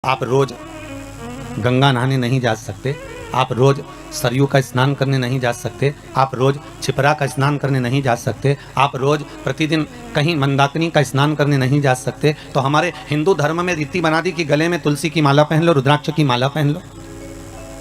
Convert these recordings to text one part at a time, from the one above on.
आप रोज गंगा नहाने नहीं जा सकते, आप रोज सरयू का स्नान करने नहीं जा सकते, आप रोज छिपरा का स्नान करने नहीं जा सकते, आप रोज प्रतिदिन कहीं मंदाकिनी का स्नान करने नहीं जा सकते। तो हमारे हिंदू धर्म में रीति बना दी कि गले में तुलसी की माला पहन लो, रुद्राक्ष की माला पहन लो।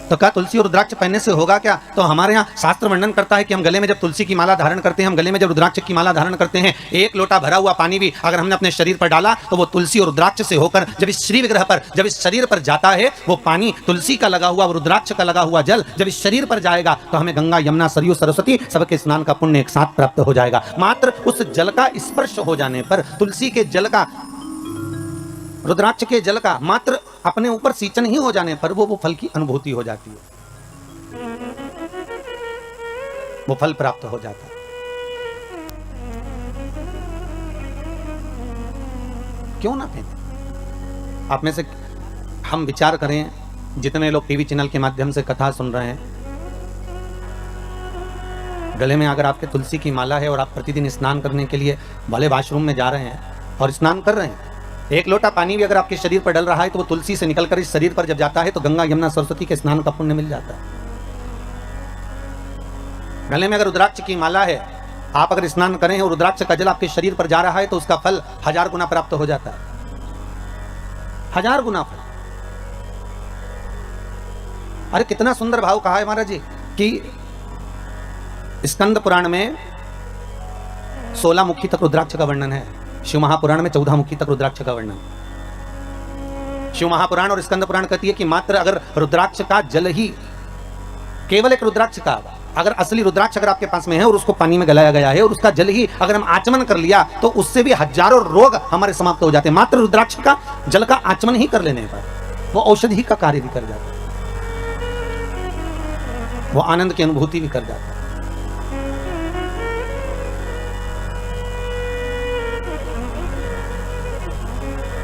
तो क्या तुलसी और रुद्राक्ष पहनने से होगा क्या? तो हमारे यहाँ शास्त्र वर्णन करता है कि हम गले में जब तुलसी की माला धारण करते हैं, हम गले में जब रुद्राक्ष की माला धारण करते हैं, एक लोटा भरा हुआ पानी भी अगर हमने अपने शरीर पर डाला तो वो तुलसी और रुद्राक्ष से होकर जब इस श्री विग्रह पर, जब इस शरीर पर जाता है, वो पानी तुलसी का लगा हुआ, रुद्राक्ष का लगा हुआ जल जब इस शरीर पर जाएगा तो हमें गंगा, यमुना, सरयू, सरस्वती सबके स्नान का पुण्य एक साथ प्राप्त हो जाएगा। मात्र उस जल का स्पर्श हो जाने पर, तुलसी के जल का, रुद्राक्ष के जल का मात्र अपने ऊपर सींचन ही हो जाने पर वो फल की अनुभूति हो जाती है, वो फल प्राप्त हो जाता है। क्यों ना पहने? आप में से हम विचार करें, जितने लोग टीवी चैनल के माध्यम से कथा सुन रहे हैं, गले में अगर आपके तुलसी की माला है और आप प्रतिदिन स्नान करने के लिए भले वॉशरूम में जा रहे हैं और स्नान कर रहे हैं, एक लोटा पानी भी अगर आपके शरीर पर डल रहा है तो वो तुलसी से निकलकर इस शरीर पर जब जाता है तो गंगा, यमुना, सरस्वती के स्नान का पुण्य मिल जाता है। गले में अगर रुद्राक्ष की माला है, आप अगर स्नान करें और रुद्राक्ष का जल आपके शरीर पर जा रहा है तो उसका फल 1000 गुना प्राप्त हो जाता है, 1000 गुना फल। अरे कितना सुंदर भाव कहा है महाराज जी कि स्कंद पुराण में 16 मुखी तक रुद्राक्ष का वर्णन है, शिव महापुराण में 14 मुखी तक रुद्राक्ष का वर्णन। शिव महापुराण और स्कंद पुराण कहती है कि मात्र अगर रुद्राक्ष का जल ही, केवल एक रुद्राक्ष का, अगर असली रुद्राक्ष अगर आपके पास में है और उसको पानी में गलाया गया है और उसका जल ही अगर हम आचमन कर लिया तो उससे भी हजारों रोग हमारे समाप्त हो जाते हैं। मात्र रुद्राक्ष का जल का आचमन ही कर लेने पर वो औषधि का कार्य भी कर जाता है, वो आनंद की अनुभूति भी कर जाता है।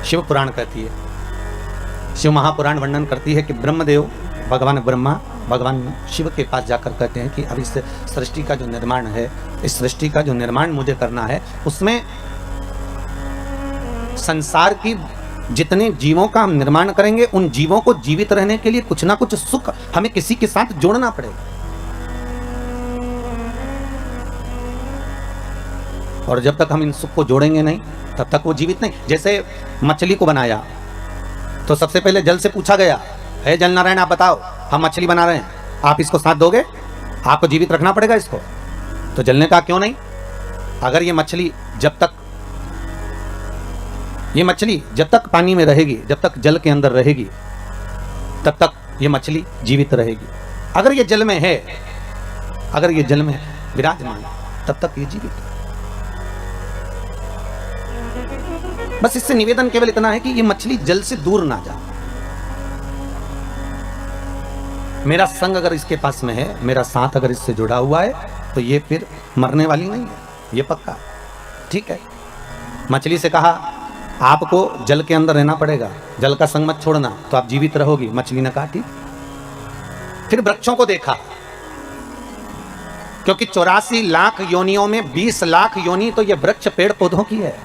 शिव पुराण कहती है, शिव महापुराण वर्णन करती है कि ब्रह्मदेव, भगवान ब्रह्मा भगवान शिव के पास जाकर कहते हैं कि अब इस सृष्टि का जो निर्माण है, इस सृष्टि का जो निर्माण मुझे करना है, उसमें संसार की जितने जीवों का हम निर्माण करेंगे, उन जीवों को जीवित रहने के लिए कुछ ना कुछ सुख हमें किसी के साथ जोड़ना पड़ेगा। और जब तक हम इन सुख को जोड़ेंगे नहीं तब तक वो जीवित नहीं। जैसे मछली को बनाया तो सबसे पहले जल से पूछा गया, हे जल नारायण आप बताओ, हम मछली बना रहे हैं, आप इसको साथ दोगे? आपको जीवित रखना पड़ेगा इसको। तो जल ने कहा क्यों नहीं, अगर ये मछली जब तक पानी में रहेगी, जब तक जल के अंदर रहेगी, तब तक ये मछली जीवित रहेगी। अगर ये जल में है, अगर ये जल में विराजमान, तब तक ये जीवित है। बस इससे निवेदन केवल इतना है कि ये मछली जल से दूर ना जाए। मेरा संग अगर इसके पास में है, मेरा साथ अगर इससे जुड़ा हुआ है, तो ये फिर मरने वाली नहीं है, ये पक्का। ठीक है, मछली से कहा आपको जल के अंदर रहना पड़ेगा, जल का संग मत छोड़ना, तो आप जीवित रहोगी। मछली ने कहा ठीक। फिर वृक्षों को देखा, क्योंकि 84 लाख योनियों में 20 लाख योनि तो ये वृक्ष पेड़ पौधों की है।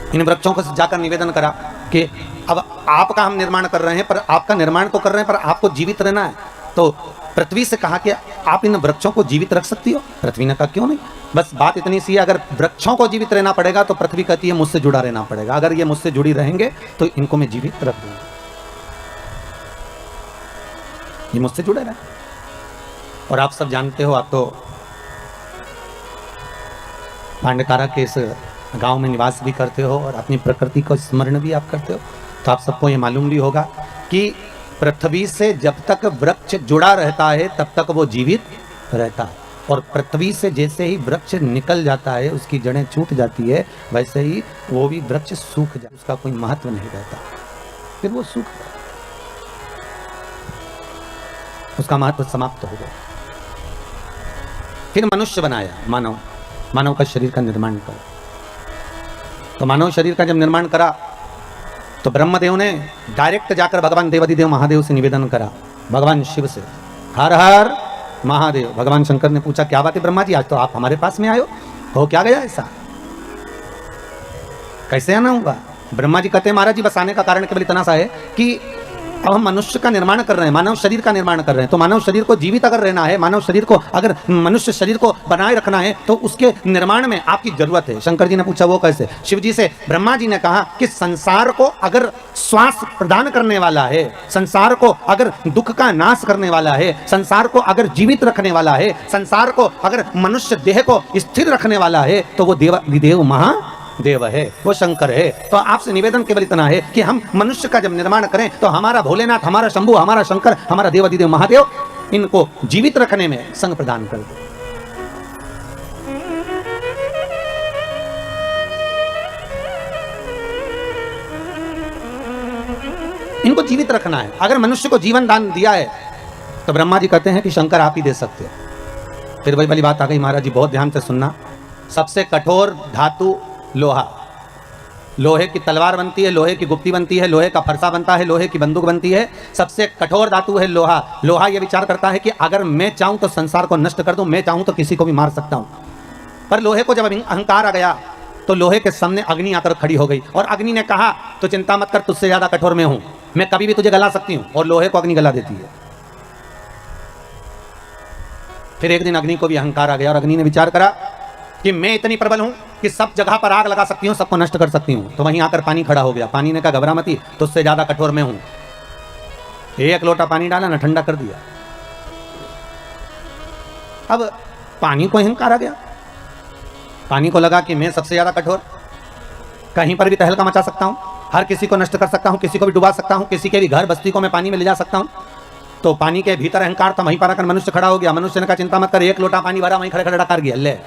इन वृक्षों को जाकर निवेदन करा कि अब आपका हम निर्माण कर रहे हैं, पर आपका निर्माण तो कर रहे हैं, पर आपको जीवित रहना है। तो पृथ्वी से कहा कि आप इन वृक्षों को जीवित रख सकती हो? पृथ्वी ने कहा क्यों नहीं। बस बात इतनी सी है, अगर वृक्षों को जीवित रहना पड़ेगा तो पृथ्वी कहती है मुझसे जुड़ा रहना पड़ेगा। अगर ये मुझसे जुड़ी रहेंगे तो इनको मैं जीवित रख दूंगा, ये मुझसे जुड़े रहे। और आप सब जानते हो, आप तो पांडकारा के इस गांव में निवास भी करते हो और अपनी प्रकृति को स्मरण भी आप करते हो, तो आप सबको ये मालूम भी होगा कि पृथ्वी से जब तक वृक्ष जुड़ा रहता है तब तक वो जीवित रहता है, और पृथ्वी से जैसे ही वृक्ष निकल जाता है, उसकी जड़ें छूट जाती है, वैसे ही वो भी वृक्ष सूख जाता है, उसका कोई महत्व नहीं रहता, फिर वो सूख जाता, उसका महत्व समाप्त हो गया। फिर मनुष्य बनाया, मानव का शरीर का निर्माण करा। तो मानव शरीर का जब निर्माण करा तो ब्रह्मदेव ने डायरेक्ट जाकर भगवान देवादिदेव महादेव से निवेदन करा, भगवान शिव से, हर हर महादेव। भगवान शंकर ने पूछा क्या बात है ब्रह्मा जी, आज तो आप हमारे पास में आए हो क्या गया ऐसा? कैसे आना होगा? ब्रह्मा जी कहते हैं महाराज जी बस आने का कारण केवल इतना सा है कि अब हम मनुष्य का निर्माण कर रहे हैं, मानव शरीर का निर्माण कर रहे हैं, तो मानव शरीर को जीवित अगर रहना है, मानव शरीर को अगर मनुष्य शरीर को बनाए रखना है तो उसके निर्माण में आपकी जरूरत है। शंकर जी ने पूछा वो कैसे? शिव जी से ब्रह्मा जी ने कहा कि संसार को अगर श्वास प्रदान करने वाला है, संसार को अगर दुख का नाश करने वाला है, संसार को अगर जीवित रखने वाला है, संसार को अगर मनुष्य देह को स्थिर रखने वाला है तो वो देव महादेव है, वो शंकर है। तो आपसे निवेदन केवल इतना है कि हम मनुष्य का जब निर्माण करें तो हमारा भोलेनाथ, हमारा शंभु, हमारा शंकर, हमारा देवाधिदेव महादेव इनको जीवित रखने में संग प्रदान कर दे। इनको जीवित रखना है। अगर मनुष्य को जीवन दान दिया है तो ब्रह्मा जी कहते हैं कि शंकर आप ही दे सकते हो। फिर वही वाली बात आ गई, महाराज जी बहुत ध्यान से सुनना। सबसे कठोर धातु लोहा, लोहे की तलवार बनती है, लोहे की गुप्ती बनती है, लोहे का फरसा बनता है, लोहे की बंदूक बनती है। सबसे कठोर धातु है लोहा। लोहा यह विचार करता है कि अगर मैं चाहूं तो संसार को नष्ट कर दूं, मैं चाहूं तो किसी को भी मार सकता हूं। पर लोहे को जब अहंकार आ गया तो लोहे के सामने अग्नि आकर खड़ी हो गई और अग्नि ने कहा तो चिंता मत कर, तुझसे ज्यादा कठोर मैं हूं, मैं कभी भी तुझे गला सकती हूं। और लोहे को अग्नि गला देती है। फिर एक दिन अग्नि को भी अहंकार आ गया और अग्नि ने विचार करा कि मैं इतनी प्रबल हूं कि सब जगह पर आग लगा सकती हूं, सबको नष्ट कर सकती हूं। तो वहीं आकर पानी खड़ा हो गया। पानी ने कहा घबरा मती, तुझसे ज्यादा कठोर मैं हूं। एक लोटा पानी डाला ना, ठंडा कर दिया। अब पानी को अहंकार आ गया। पानी को लगा कि मैं सबसे ज्यादा कठोर, कहीं पर भी तहलका मचा सकता हूं, हर किसी को नष्ट कर सकता हूं, किसी को भी डुबा सकता हूं, किसी के भी घर बस्ती को मैं पानी में ले जा सकता हूं। तो पानी के भीतर अहंकार था, वहीं पर आकर मनुष्य खड़ा हो गया। मनुष्य ने कहा चिंता मत कर, एक लोटा पानी भरा, वहीं खड़े खड़े डकार गया। ले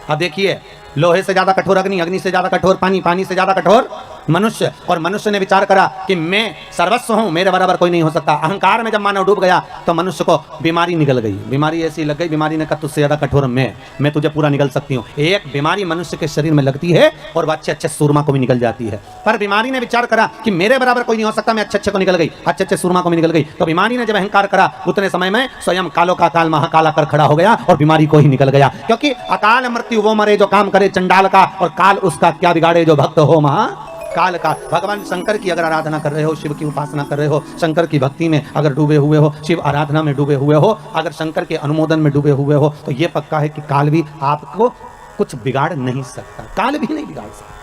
अब देखिए, लोहे से ज्यादा कठोर अग्नि, अग्नि से ज्यादा कठोर पानी, पानी से ज्यादा कठोर मनुष्य। और मनुष्य ने विचार करा कि मैं सर्वस्व हूं, मेरे बराबर कोई नहीं हो सकता। अहंकार में जब मानव डूब गया तो मनुष्य को बीमारी निकल गई। बीमारी ऐसी लग गई, बीमारी ने कहा तुझसे ज्यादा कठोर मैं तुझे पूरा निकल सकती हूँ। एक बीमारी मनुष्य के शरीर में लगती है और वह अच्छे अच्छे सूरमा को भी निकल जाती है। पर बीमारी ने विचार करा कि मेरे बराबर कोई नहीं हो सकता, मैं अच्छे अच्छे को निकल गई, अच्छे अच्छे सूरमा को भी निकल गई। तो बीमारी ने जब अहंकार करा उतने समय में स्वयं कालो का काल महाकाल आकर खड़ा हो गया और बीमारी को ही निकल गया। क्योंकि अकाल मृत्यु वो मरे जो काम करे चंडाल का, और काल उसका क्या बिगाड़े जो भक्त हो महाकाल का। भगवान शंकर की अगर आराधना कर रहे हो, शिव की उपासना कर रहे हो, शंकर की भक्ति में अगर डूबे हुए हो, शिव आराधना में डूबे हुए हो, अगर शंकर के अनुमोदन में डूबे हुए हो, तो यह पक्का है कि काल भी आपको कुछ बिगाड़ नहीं सकता। काल भी नहीं बिगाड़ सकता।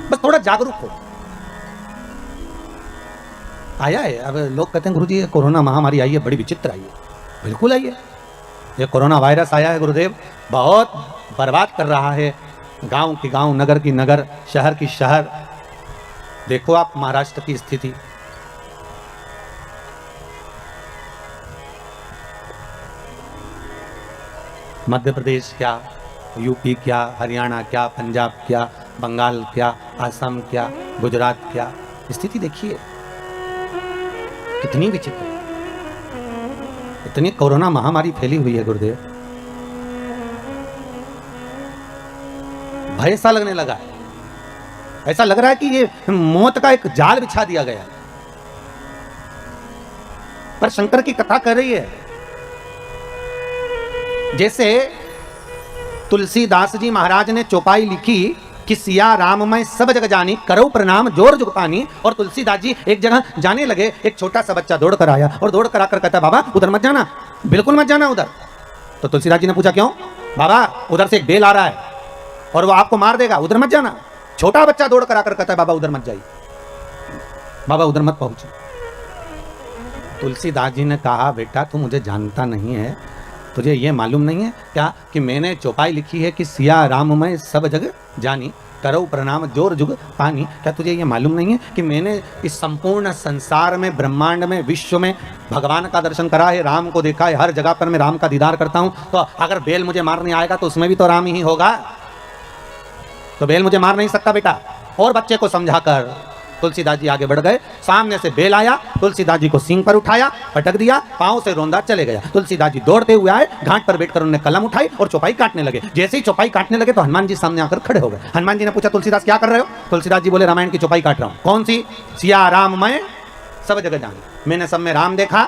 बस थोड़ा जागरूक हो। आया है, अब लोग कहते हैं गुरुजी कोरोना महामारी आई है, बड़ी विचित्र आई है। बिल्कुल आई है। ये कोरोना वायरस आया है गुरुदेव, बहुत बर्बाद कर रहा है। गांव की गांव, नगर की नगर, शहर की शहर। देखो आप महाराष्ट्र की स्थिति, मध्य प्रदेश क्या, यूपी क्या, हरियाणा क्या, पंजाब क्या, बंगाल क्या, असम क्या, गुजरात क्या, स्थिति देखिए कितनी विचित्र। इतनी कोरोना महामारी फैली हुई है गुरुदेव, भय सा लगने लगा है। ऐसा लग रहा है कि ये मौत का एक जाल बिछा दिया गया है। पर शंकर की कथा कर रही है जैसे तुलसीदास जी महाराज ने चौपाई लिखी कि सिया राम मैं सब जग जानी, करो प्रणाम जोर जुग पानी। और तुलसीदास जी एक जगह जाने लगे, एक छोटा सा बच्चा दौड़ कर आया और दौड़ कर आकर कहता बाबा उधर मत जाना, बिल्कुल मत जाना उधर। तो तुलसीदास जी ने पूछा क्यों? बाबा उधर से एक बेल आ रहा है और वो आपको मार देगा, उधर मत जाना। छोटा बच्चा दौड़ कर आकर कहता है बाबा उधर मत जाइए, बाबा उधर मत पहुंचे। तुलसीदास जी ने कहा बेटा तू मुझे जानता नहीं है, तुझे ये मालूम नहीं है क्या कि मैंने चौपाई लिखी है कि सिया राम मैं सब जग जानी, करो प्रणाम जोर जुग पानी। क्या तुझे ये मालूम नहीं है कि मैंने इस संपूर्ण संसार में, ब्रह्मांड में, विश्व में भगवान का दर्शन करा है, राम को देखा है, हर जगह पर मैं राम का दीदार करता हूं। तो अगर बेल मुझे मारने आएगा तो उसमें भी तो राम ही होगा, तो बेल मुझे मार नहीं सकता बेटा। और बच्चे को समझाकर तुलसीदास जी आगे बढ़ गए। सामने से बेल आया, तुलसीदास जी को सींग पर उठाया, पटक दिया, पांव से रोंदा चले गया। तुलसीदास जी दौड़ते हुए आए, घाट पर बैठकर उन्होंने कलम उठाई और चौपाई काटने लगे। जैसे ही चौपाई काटने लगे तो हनुमान जी सामने आकर खड़े हो गए। हनुमान जी ने पूछा तुलसीदास क्या कर रहे हो? तुलसीदास जी बोले रामायण की चौपाई काट रहा हूं। कौन सी? सिया राम मैं सब जगह जानी, मैंने सब में राम देखा,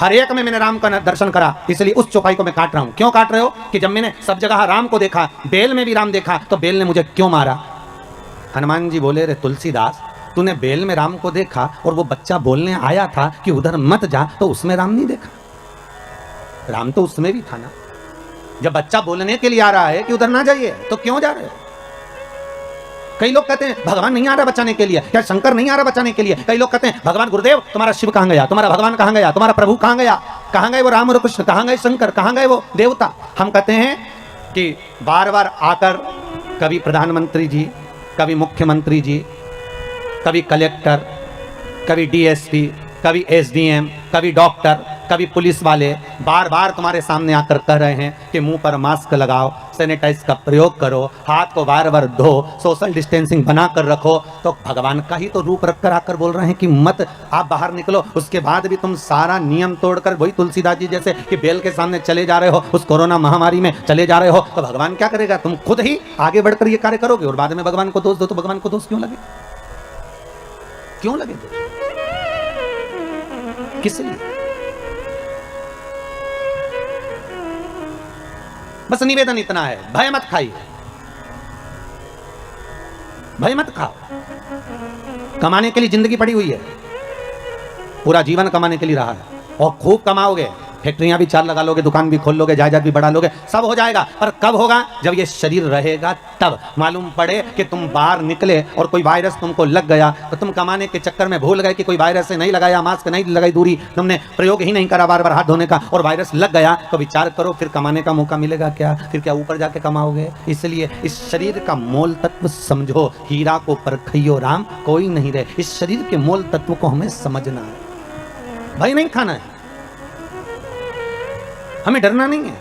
हर एक में मैंने राम का दर्शन करा, इसलिए उस चौपाई को मैं काट रहा हूं। क्यों काट रहे हो? कि जब मैंने सब जगह राम को देखा, बेल में भी राम देखा, तो बेल ने मुझे क्यों मारा? हनुमान जी बोले, रे तुलसीदास, तूने बेल में राम को देखा और वो बच्चा बोलने आया था कि उधर मत जा, तो उसमें राम नहीं देखा? राम तो उसमें भी था ना। जब बच्चा बोलने के लिए आ रहा है कि उधर ना जाइए, तो क्यों जा रहे हो? कई लोग कहते हैं भगवान नहीं आ रहा बचाने के लिए, क्या शंकर नहीं आ रहा बचाने के लिए? कई लोग कहते हैं भगवान गुरुदेव, तुम्हारा शिव कहां गया, तुम्हारा भगवान कहां गया, तुम्हारा प्रभु कहां गया, कहां गए वो राम और कृष्ण, कहां गए शंकर, कहां गए वो देवता? हम कहते हैं कि बार बार आकर कभी प्रधानमंत्री जी, कभी मुख्यमंत्री जी, कभी कलेक्टर, कभी डीएसपी, कभी एसडीएम, कभी डॉक्टर, कभी पुलिस वाले बार बार तुम्हारे सामने आकर कह रहे हैं कि मुंह पर मास्क लगाओ, सैनिटाइज का प्रयोग करो, हाथ को बार बार धो, सोशल डिस्टेंसिंग बना कर रखो। तो भगवान का ही तो रूप रखकर आकर बोल रहे हैं कि मत आप बाहर निकलो। उसके बाद भी तुम सारा नियम तोड़कर वही तुलसीदास जी जैसे कि बेल के सामने चले जा रहे हो, उस कोरोना महामारी में चले जा रहे हो, तो भगवान क्या करेगा? तुम खुद ही आगे बढ़कर ये कार्य करोगे और बाद में भगवान को दोष दो, तो भगवान को दोष क्यों लगे? क्यों लगे दोष? किस लिए? बस निवेदन इतना है, भय मत खाइए, भय मत खाओ। कमाने के लिए जिंदगी पड़ी हुई है, पूरा जीवन कमाने के लिए रहा है, और खूब कमाओगे, फैक्ट्रियां भी 4 लगा लोगे, दुकान भी खोल लोगे, जायदाद भी बढ़ा लोगे, सब हो जाएगा। पर कब होगा? जब ये शरीर रहेगा तब। मालूम पड़े कि तुम बाहर निकले और कोई वायरस तुमको लग गया, तो तुम कमाने के चक्कर में भूल गए कि कोई वायरस से नहीं लगाया, मास्क नहीं लगाई, दूरी तुमने प्रयोग ही नहीं करा बार बार हाथ धोने का, और वायरस लग गया, तो विचार करो फिर कमाने का मौका मिलेगा क्या? फिर क्या ऊपर जाके कमाओगे? इसलिए इस शरीर का मोल तत्व समझो, हीरा को परखियो राम कोई नहीं रहे। इस शरीर के मोल तत्व को हमें समझना है, भय नहीं खाना है, हमें डरना नहीं है।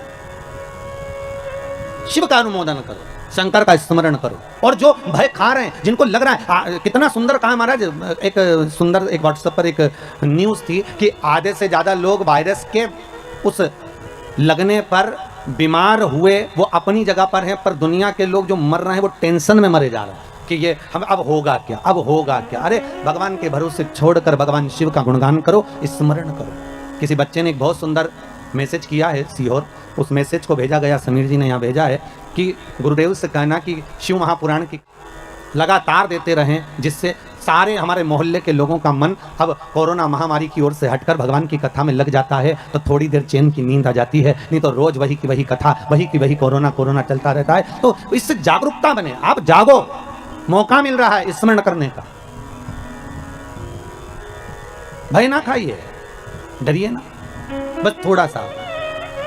शिव का अनुमोदन करो, शंकर का स्मरण करो। और जो भय खा रहे हैं, जिनको लग रहा है कितना सुंदर कहा महाराज, एक सुंदर एक व्हाट्सएप पर एक न्यूज थी कि आधे से ज्यादा लोग वायरस के उस लगने पर बीमार हुए वो अपनी जगह पर हैं, पर दुनिया के लोग जो मर रहे हैं वो टेंशन में मरे जा रहे हैं कि ये हम अब होगा क्या, अब होगा क्या। अरे भगवान के भरोसे छोड़कर भगवान शिव का गुणगान करो, स्मरण करो। किसी बच्चे ने एक बहुत सुंदर मैसेज किया है सीहोर, उस मैसेज को भेजा गया, समीर जी ने यहाँ भेजा है कि गुरुदेव से कहना कि शिव महापुराण की लगातार देते रहें, जिससे सारे हमारे मोहल्ले के लोगों का मन अब कोरोना महामारी की ओर से हटकर भगवान की कथा में लग जाता है, तो थोड़ी देर चैन की नींद आ जाती है। नहीं तो रोज वही की वही कथा, वही की वही कोरोना कोरोना चलता रहता है। तो इससे जागरूकता बने, आप जागो, मौका मिल रहा है स्मरण करने का। भय ना खाइए, डरिए ना, बस थोड़ा सा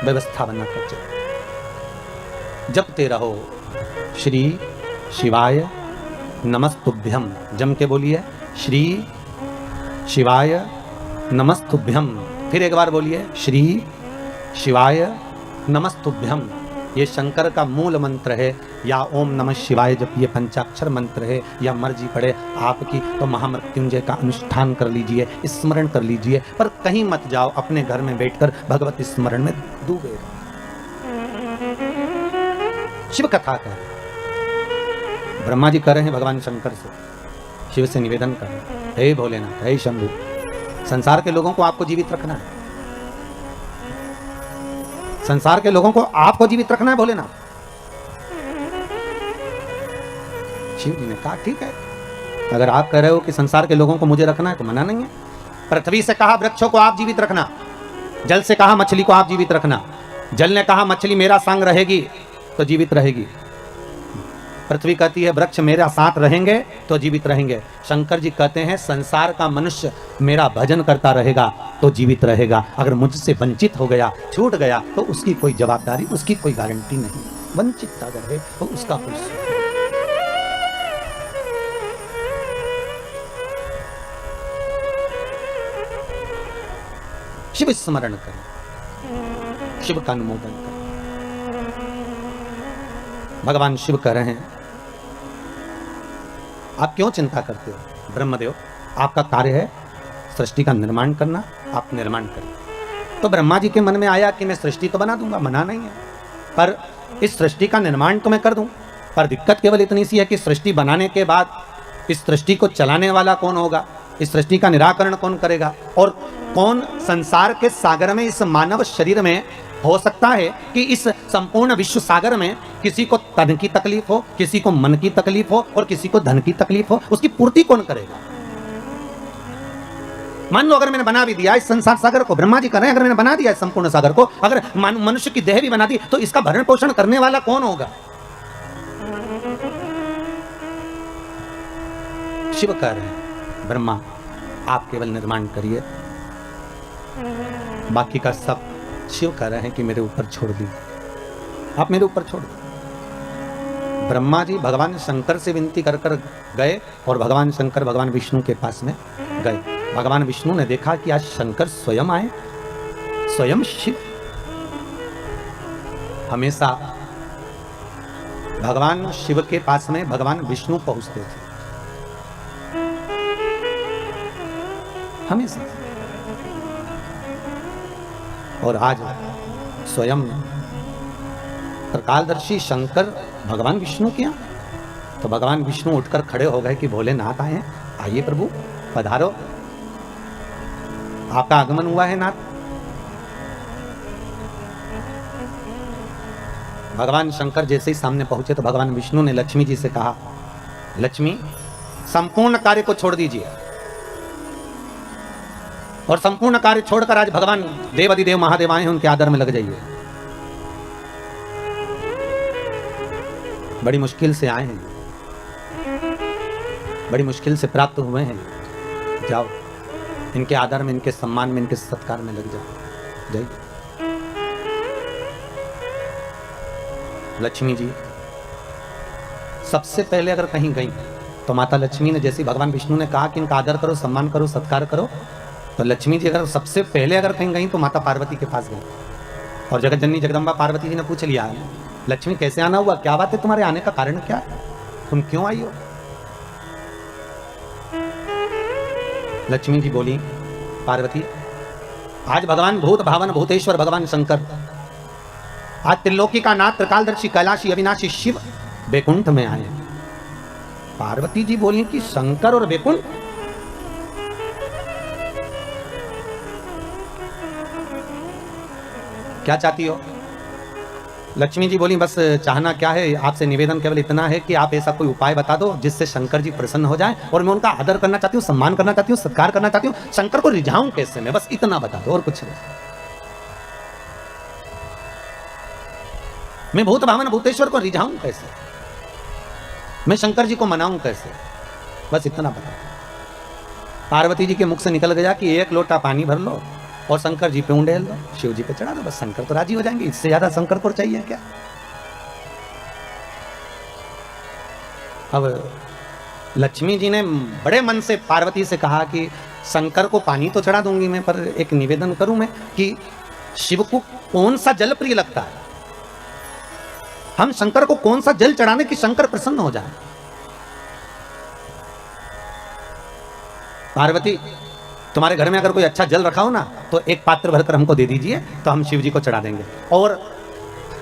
व्यवस्था बनाकर चलो। जपते रहो श्री शिवाय नमस्तुभ्यम, जम के बोलिए श्री शिवाय नमस्तुभ्यम। फिर एक बार बोलिए श्री शिवाय नमस्तुभ्यम। ये शंकर का मूल मंत्र है, या ओम नमः शिवाय जब ये पंचाक्षर मंत्र है, या मर्जी पड़े आपकी तो महामृत्युंजय का अनुष्ठान कर लीजिए, स्मरण कर लीजिए, पर कहीं मत जाओ, अपने घर में बैठकर भगवत स्मरण में डूबे। शिव कथा कह ब्रह्मा जी कर रहे हैं भगवान शंकर से, शिव से निवेदन कर रहे हैं, हे भोलेनाथ, हे शंभु, संसार के लोगों को आपको जीवित रखना है, संसार के लोगों को आपको जीवित रखना है भोलेनाथ। शिव जी ने कहा ठीक है, अगर आप कह रहे हो कि संसार के लोगों को मुझे रखना है तो मना नहीं है। पृथ्वी से कहा वृक्षों को आप जीवित रखना, जल से कहा मछली को आप जीवित रखना, जल ने कहा मछली मेरा संग रहेगी तो जीवित रहेगी, पृथ्वी कहती है वृक्ष मेरा साथ रहेंगे तो जीवित रहेंगे। शंकर जी कहते हैं संसार का मनुष्य मेरा भजन करता रहेगा तो जीवित रहेगा, अगर मुझसे वंचित हो गया, छूट गया तो उसकी कोई जवाबदारी, उसकी कोई गारंटी नहीं। वंचित अगर है तो उसका कोई शिव स्मरण करें, शिव का अनुमोदन करें। भगवान शिव कह रहे हैं आप क्यों चिंता करते हो? ब्रह्मदेव, आपका कार्य है सृष्टि का निर्माण करना, आप निर्माण करें। तो ब्रह्मा जी के मन में आया कि मैं सृष्टि तो बना दूंगा, मना नहीं है, पर इस सृष्टि का निर्माण तो मैं कर दूं, पर दिक्कत केवल इतनी सी है कि सृष्टि बनाने के बाद इस सृष्टि को चलाने वाला कौन होगा? इस सृष्टि का निराकरण कौन करेगा? और कौन संसार के सागर में, इस मानव शरीर में हो सकता है कि इस संपूर्ण विश्व सागर में किसी को तन की तकलीफ हो, किसी को मन की तकलीफ हो और किसी को धन की तकलीफ हो? उसकी पूर्ति कौन करेगा? मान लो अगर मैंने बना भी दिया इस संसार सागर को, ब्रह्मा जी कर रहे हैं, अगर मैंने बना दिया इस संपूर्ण सागर को, अगर मनुष्य की देह भी बना दी, तो इसका भरण पोषण करने वाला कौन होगा? शिव कह रहे हैं, ब्रह्मा आप केवल निर्माण करिए, बाकी का सब शिव कह रहे हैं कि मेरे ऊपर छोड़ दी, आप मेरे ऊपर छोड़ दो। ब्रह्मा जी भगवान शंकर से विनती कर कर गए और भगवान शंकर भगवान विष्णु के पास में गए। भगवान विष्णु ने देखा कि आज शंकर स्वयं आए, स्वयं शिव। हमेशा भगवान शिव के पास में भगवान विष्णु पहुंचते थे, हमेशा। और आज स्वयं त्रिकालदर्शी शंकर भगवान विष्णु के यहाँ, तो भगवान विष्णु उठकर खड़े हो गए कि भोलेनाथ आए हैं, आइए प्रभु पधारो, आपका आगमन हुआ है नाथ। भगवान शंकर जैसे ही सामने पहुंचे तो भगवान विष्णु ने लक्ष्मी जी से कहा, लक्ष्मी संपूर्ण कार्य को छोड़ दीजिए और संपूर्ण कार्य छोड़कर आज भगवान देवाधिदेव महादेव आए हैं, उनके आदर में लग जाइए। बड़ी मुश्किल से आए हैं, बड़ी मुश्किल से प्राप्त हुए हैं, जाओ इनके आदर में, इनके सम्मान में, इनके सत्कार में लग जाओ, जाइए। लक्ष्मी जी सबसे पहले अगर कहीं गई तो माता लक्ष्मी ने, जैसे भगवान विष्णु ने कहा कि इनका आदर करो, सम्मान करो, सत्कार करो, तो लक्ष्मी जी अगर सबसे पहले अगर कहीं गई तो माता पार्वती के पास गई और जगत जननी जगदम्बा पार्वती जी ने पूछ लिया, लक्ष्मी कैसे आना हुआ, क्या बात है, तुम्हारे आने का कारण क्या है, तुम क्यों आई हो? लक्ष्मी जी बोली, पार्वती आज भगवान भूत भावन भूतेश्वर भगवान शंकर, आज त्रिलोकी का नाथ त्रिकालदर्शी कैलाशी अविनाशी शिव बैकुंठ में आए। पार्वती जी बोली कि शंकर और बैकुंठ? क्या चाहती हो? लक्ष्मी जी बोली, बस चाहना क्या है, आपसे निवेदन केवल इतना है कि आप ऐसा कोई उपाय बता दो जिससे शंकर जी प्रसन्न हो जाएं, और मैं उनका आदर करना चाहती हूँ, सम्मान करना चाहती हूँ, सत्कार करना चाहती हूँ, शंकर को रिझाऊं कैसे मैं, बस इतना बता दो और कुछ नहीं। मैं भूत भावन भूतेश्वर को रिझाऊं कैसे, मैं शंकर जी को मनाऊं कैसे, बस इतना बता। पार्वती जी के मुख से निकल गया कि एक लोटा पानी भर लो और शंकर जी पे उंडेल दो, शिव जी पे चढ़ा दो, बस शंकर तो राजी हो जाएंगे, इससे ज्यादा शंकर को चाहिए क्या? अब लक्ष्मी जी ने बड़े मन से पार्वती से कहा कि शंकर को पानी तो चढ़ा दूंगी मैं, पर एक निवेदन करूं मैं कि शिव को कौन सा जल प्रिय लगता है, हम शंकर को कौन सा जल चढ़ाने कि शंकर प्रसन्न हो जाए। पार्वती तुम्हारे घर में अगर कोई अच्छा जल रखा हो ना तो एक पात्र भरकर हमको दे दीजिए, तो हम शिव जी को चढ़ा देंगे। और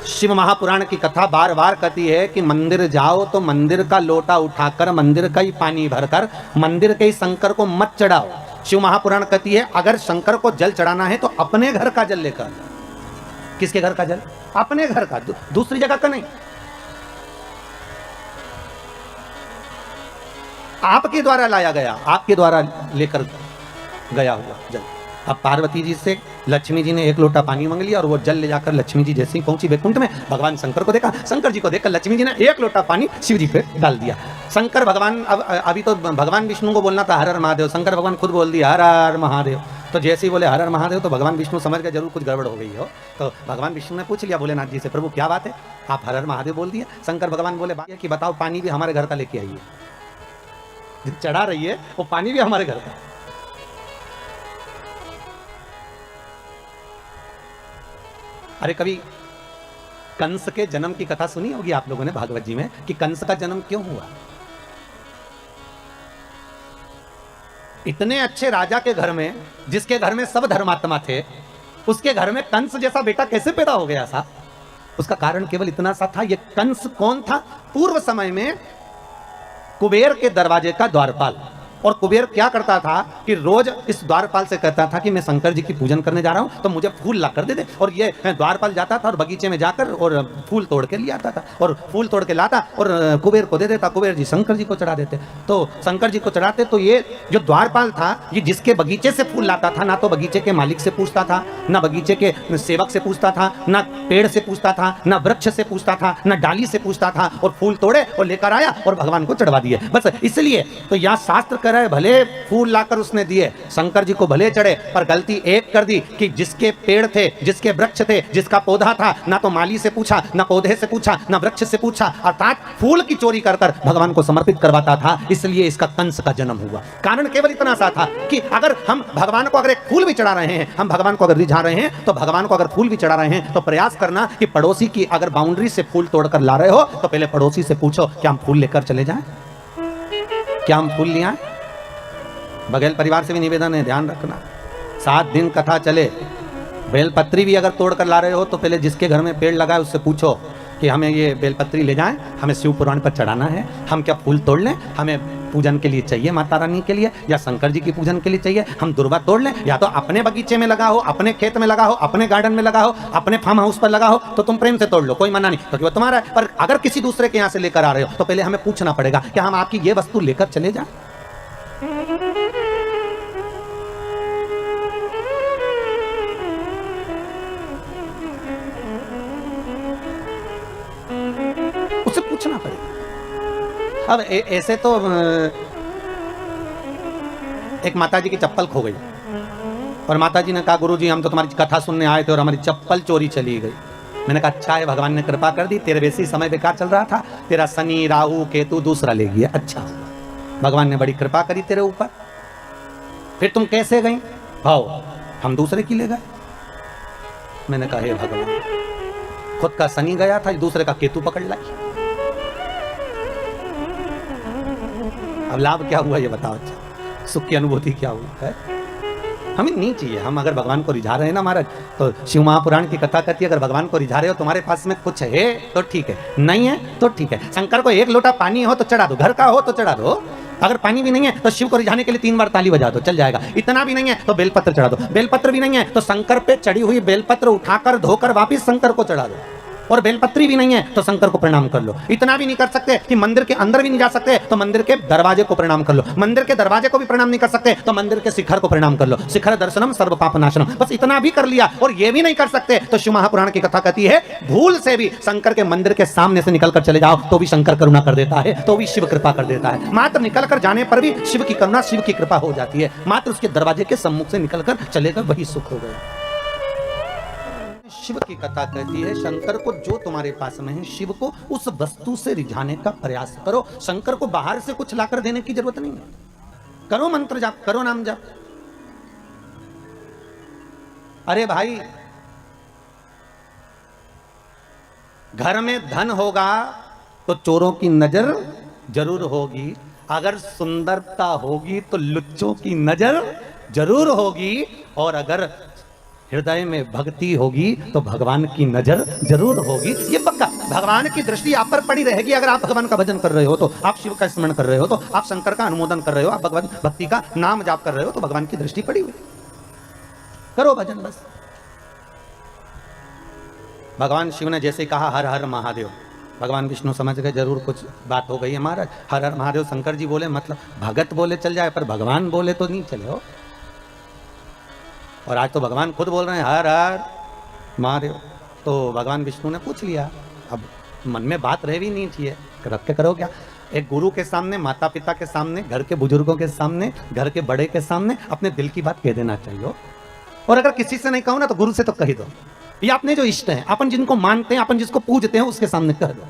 शिव महापुराण की कथा बार बार कहती है कि मंदिर जाओ तो मंदिर का लोटा उठाकर मंदिर का ही पानी भरकर मंदिर के ही शंकर को मत चढ़ाओ। शिव महापुराण कहती है अगर शंकर को जल चढ़ाना है तो अपने घर का जल लेकर। किसके घर का जल? अपने घर का, दूसरी जगह का नहीं। आपके द्वारा लाया गया, आपके द्वारा लेकर गया हुआ जल। अब पार्वती जी से लक्ष्मी जी ने एक लोटा पानी मांग लिया और वो जल ले जाकर लक्ष्मी जी जैसे ही पहुंची बैकुंठ में, भगवान शंकर को देखा, शंकर जी को देखकर लक्ष्मी जी ने एक लोटा पानी शिव जी पे डाल दिया। शंकर भगवान, अब अभी तो भगवान विष्णु को बोलना था हर हर महादेव, शंकर भगवान खुद बोल दिया हर हर महादेव। तो जैसे ही बोले हर हर महादेव तो भगवान विष्णु समझ गए जरूर कुछ गड़बड़ हो गई हो। तो भगवान विष्णु ने पूछ लिया भोलेनाथ जी से, प्रभु क्या बात है, आप हर हर महादेव बोल दिए। शंकर भगवान बोले कि बताओ पानी भी हमारे घर का लेके आइए, चढ़ा रही है वो पानी भी हमारे घर का। अरे कभी कंस के जन्म की कथा सुनी होगी आप लोगों ने भागवत जी में कि कंस का जन्म क्यों हुआ। इतने अच्छे राजा के घर में, जिसके घर में सब धर्मात्मा थे, उसके घर में कंस जैसा बेटा कैसे पैदा हो गया था? उसका कारण केवल इतना सा था, ये कंस कौन था? पूर्व समय में कुबेर के दरवाजे का द्वारपाल। और कुबेर क्या करता था कि रोज इस द्वारपाल से कहता था कि मैं शंकर जी की पूजन करने जा रहा हूं, तो मुझे फूल ला कर दे दे। और ये द्वारपाल जाता था और बगीचे में जाकर और फूल तोड़ के ले आता था और फूल तोड़ के लाता और कुबेर को दे देता। कुबेर जी शंकर जी को चढ़ा देते। तो शंकर जी को चढ़ाते तो ये जो द्वारपाल था ये जिसके बगीचे से फूल लाता था, ना तो बगीचे के मालिक से पूछता था, ना बगीचे के सेवक से पूछता था, ना पेड़ से पूछता था, ना वृक्ष से पूछता था, ना डाली से पूछता था, और फूल तोड़े और लेकर आया और भगवान को चढ़वा दिए। बस इसलिए तो यहाँ शास्त्र कह रहे भले फूल लाकर उसने दिए, शंकर जी को भले चढ़े, पर गलती एक कर दी कि जिसके पेड़ थे, जिसके वृक्ष थे, जिसका पौधा था, ना तो माली से पूछा, ना पौधे से पूछा, ना वृक्ष से पूछा, अर्थात फूल की चोरी कर कर भगवान को समर्पित करवाता था। इसलिए इसका कंस का जन्म हुआ। कारण केवल इतना सा था कि अगर हम भगवान को अगर एक फूल भी चढ़ा रहे हैं, हम भगवान को अगर रिझा रहे हैं, तो भगवान को अगर फूल भी चढ़ा रहे हैं तो प्रयास करना कि पड़ोसी की अगर बाउंड्री से फूल तोड़कर ला रहे हो तो पहले पड़ोसी से पूछो क्या हम फूल लेकर चले जाएं, क्या हम फूल ले आए। बघेल परिवार से भी निवेदन है, ध्यान रखना 7 दिन कथा चले, बेलपत्री भी अगर तोड़ कर ला रहे हो तो पहले जिसके घर में पेड़ लगा है उससे पूछो कि हमें ये बेलपत्री ले जाएं, हमें शिव पुराण पर चढ़ाना है, हम क्या फूल तोड़ लें, हमें पूजन के लिए चाहिए माता रानी के लिए, या शंकर जी की पूजन के लिए चाहिए, हम दुर्वा तोड़ लें, या तो अपने बगीचे में लगा हो, अपने खेत में लगा हो, अपने गार्डन में लगा हो, अपने फार्म हाउस पर लगा हो तो तुम प्रेम से तोड़ लो, कोई मना नहीं, क्योंकि वो तुम्हारा है। पर अगर किसी दूसरे के यहाँ से लेकर आ रहे हो तो पहले हमें पूछना पड़ेगा कि हम आपकी ये वस्तु लेकर चले जाएं। उसे पूछना पड़ेगा। अब ऐसे तो एक माताजी की चप्पल खो गई और माताजी ने कहा गुरुजी हम तो तुम्हारी कथा सुनने आए थे और हमारी चप्पल चोरी चली गई। मैंने कहा अच्छा है, भगवान ने कृपा कर दी, तेरे वैसे ही समय बेकार चल रहा था, तेरा शनि राहु केतु दूसरा ले गया, अच्छा भगवान ने बड़ी कृपा करी तेरे ऊपर। फिर तुम कैसे गई? भाव हम दूसरे की ले गए। मैंने कहा हे भगवान, खुद का शनि गया था, दूसरे का केतु पकड़ लाई। अब लाभ क्या हुआ ये बताओ, अच्छा सुख की अनुभूति क्या हुई है? हमें नहीं चाहिए। हम अगर भगवान को रिझा रहे हैं ना महाराज, तो शिव महापुराण की कथा कहती है अगर भगवान को रिझा रहे हो तुम्हारे पास में कुछ है तो ठीक है, नहीं है तो ठीक है। शंकर को 1 लोटा पानी हो तो चढ़ा दो, घर का हो तो चढ़ा दो। अगर पानी भी नहीं है तो शिव को रिझाने के लिए 3 बार ताली बजा दो, चल जाएगा। इतना भी नहीं है तो बेलपत्र चढ़ा दो, बेलपत्र भी नहीं है तो शंकर पे चढ़ी हुई बेलपत्र उठाकर धोकर वापिस शंकर को चढ़ा दो, और बेलपत्री भी नहीं है तो शंकर को प्रणाम कर लो। इतना भी नहीं कर सकते कि मंदिर के अंदर भी नहीं जा सकते तो मंदिर के दरवाजे को प्रणाम कर लो, मंदिर के दरवाजे को भी प्रणाम नहीं कर सकते तो मंदिर के शिखर को प्रणाम कर लो। शिखर दर्शनम सर्व पाप नाशनम, बस इतना भी कर लिया। और ये भी नहीं कर सकते तो शिव महापुराण की कथा कहती है भूल से भी शंकर के मंदिर के सामने से निकल कर चले जाओ तो भी शंकर करुणा कर देता है, तो भी शिव कृपा कर देता है। मात्र निकल कर जाने पर भी शिव की करुणा, शिव की कृपा हो जाती है। मात्र उसके दरवाजे के सम्मुख से निकल कर चले गए वही सुख हो गया। शिव की कथा कहती है शंकर को जो तुम्हारे पास में है, शिव को उस वस्तु से रिझाने का प्रयास करो। शंकर को बाहर से कुछ लाकर देने की जरूरत नहीं है। करो मंत्र जाप, करो नाम जाप। अरे भाई, घर में धन होगा तो चोरों की नजर जरूर होगी, अगर सुंदरता होगी तो लुच्चों की नजर जरूर होगी, और अगर हृदय में भक्ति होगी तो भगवान की नजर जरूर होगी। ये पक्का, भगवान की दृष्टि आप पर पड़ी रहेगी। अगर आप भगवान का भजन कर रहे हो तो, आप शिव का स्मरण कर रहे हो तो, आप शंकर का अनुमोदन कर रहे हो, आप भगवान भक्ति का नाम जाप कर रहे हो तो भगवान की दृष्टि पड़ी हुई। करो भजन बस। भगवान शिव ने जैसे कहा हर हर महादेव, भगवान विष्णु समझ गए जरूर कुछ बात हो गई है महाराज। हर हर महादेव शंकर जी बोले मतलब भगत बोले चल जाए, पर भगवान बोले तो नहीं चले हो। और आज तो भगवान खुद बोल रहे हैं हर हर महादेव, तो भगवान विष्णु ने पूछ लिया। अब मन में बात रह भी नहीं चाहिए, रख के करो क्या। एक गुरु के सामने, माता पिता के सामने, घर के बुजुर्गों के सामने, घर के बड़े के सामने अपने दिल की बात कह देना चाहिए। और अगर किसी से नहीं कहो ना तो गुरु से तो कह दो, या अपने जो इष्ट हैं, अपन जिनको मानते हैं, अपन जिसको पूजते हैं उसके सामने कह दो।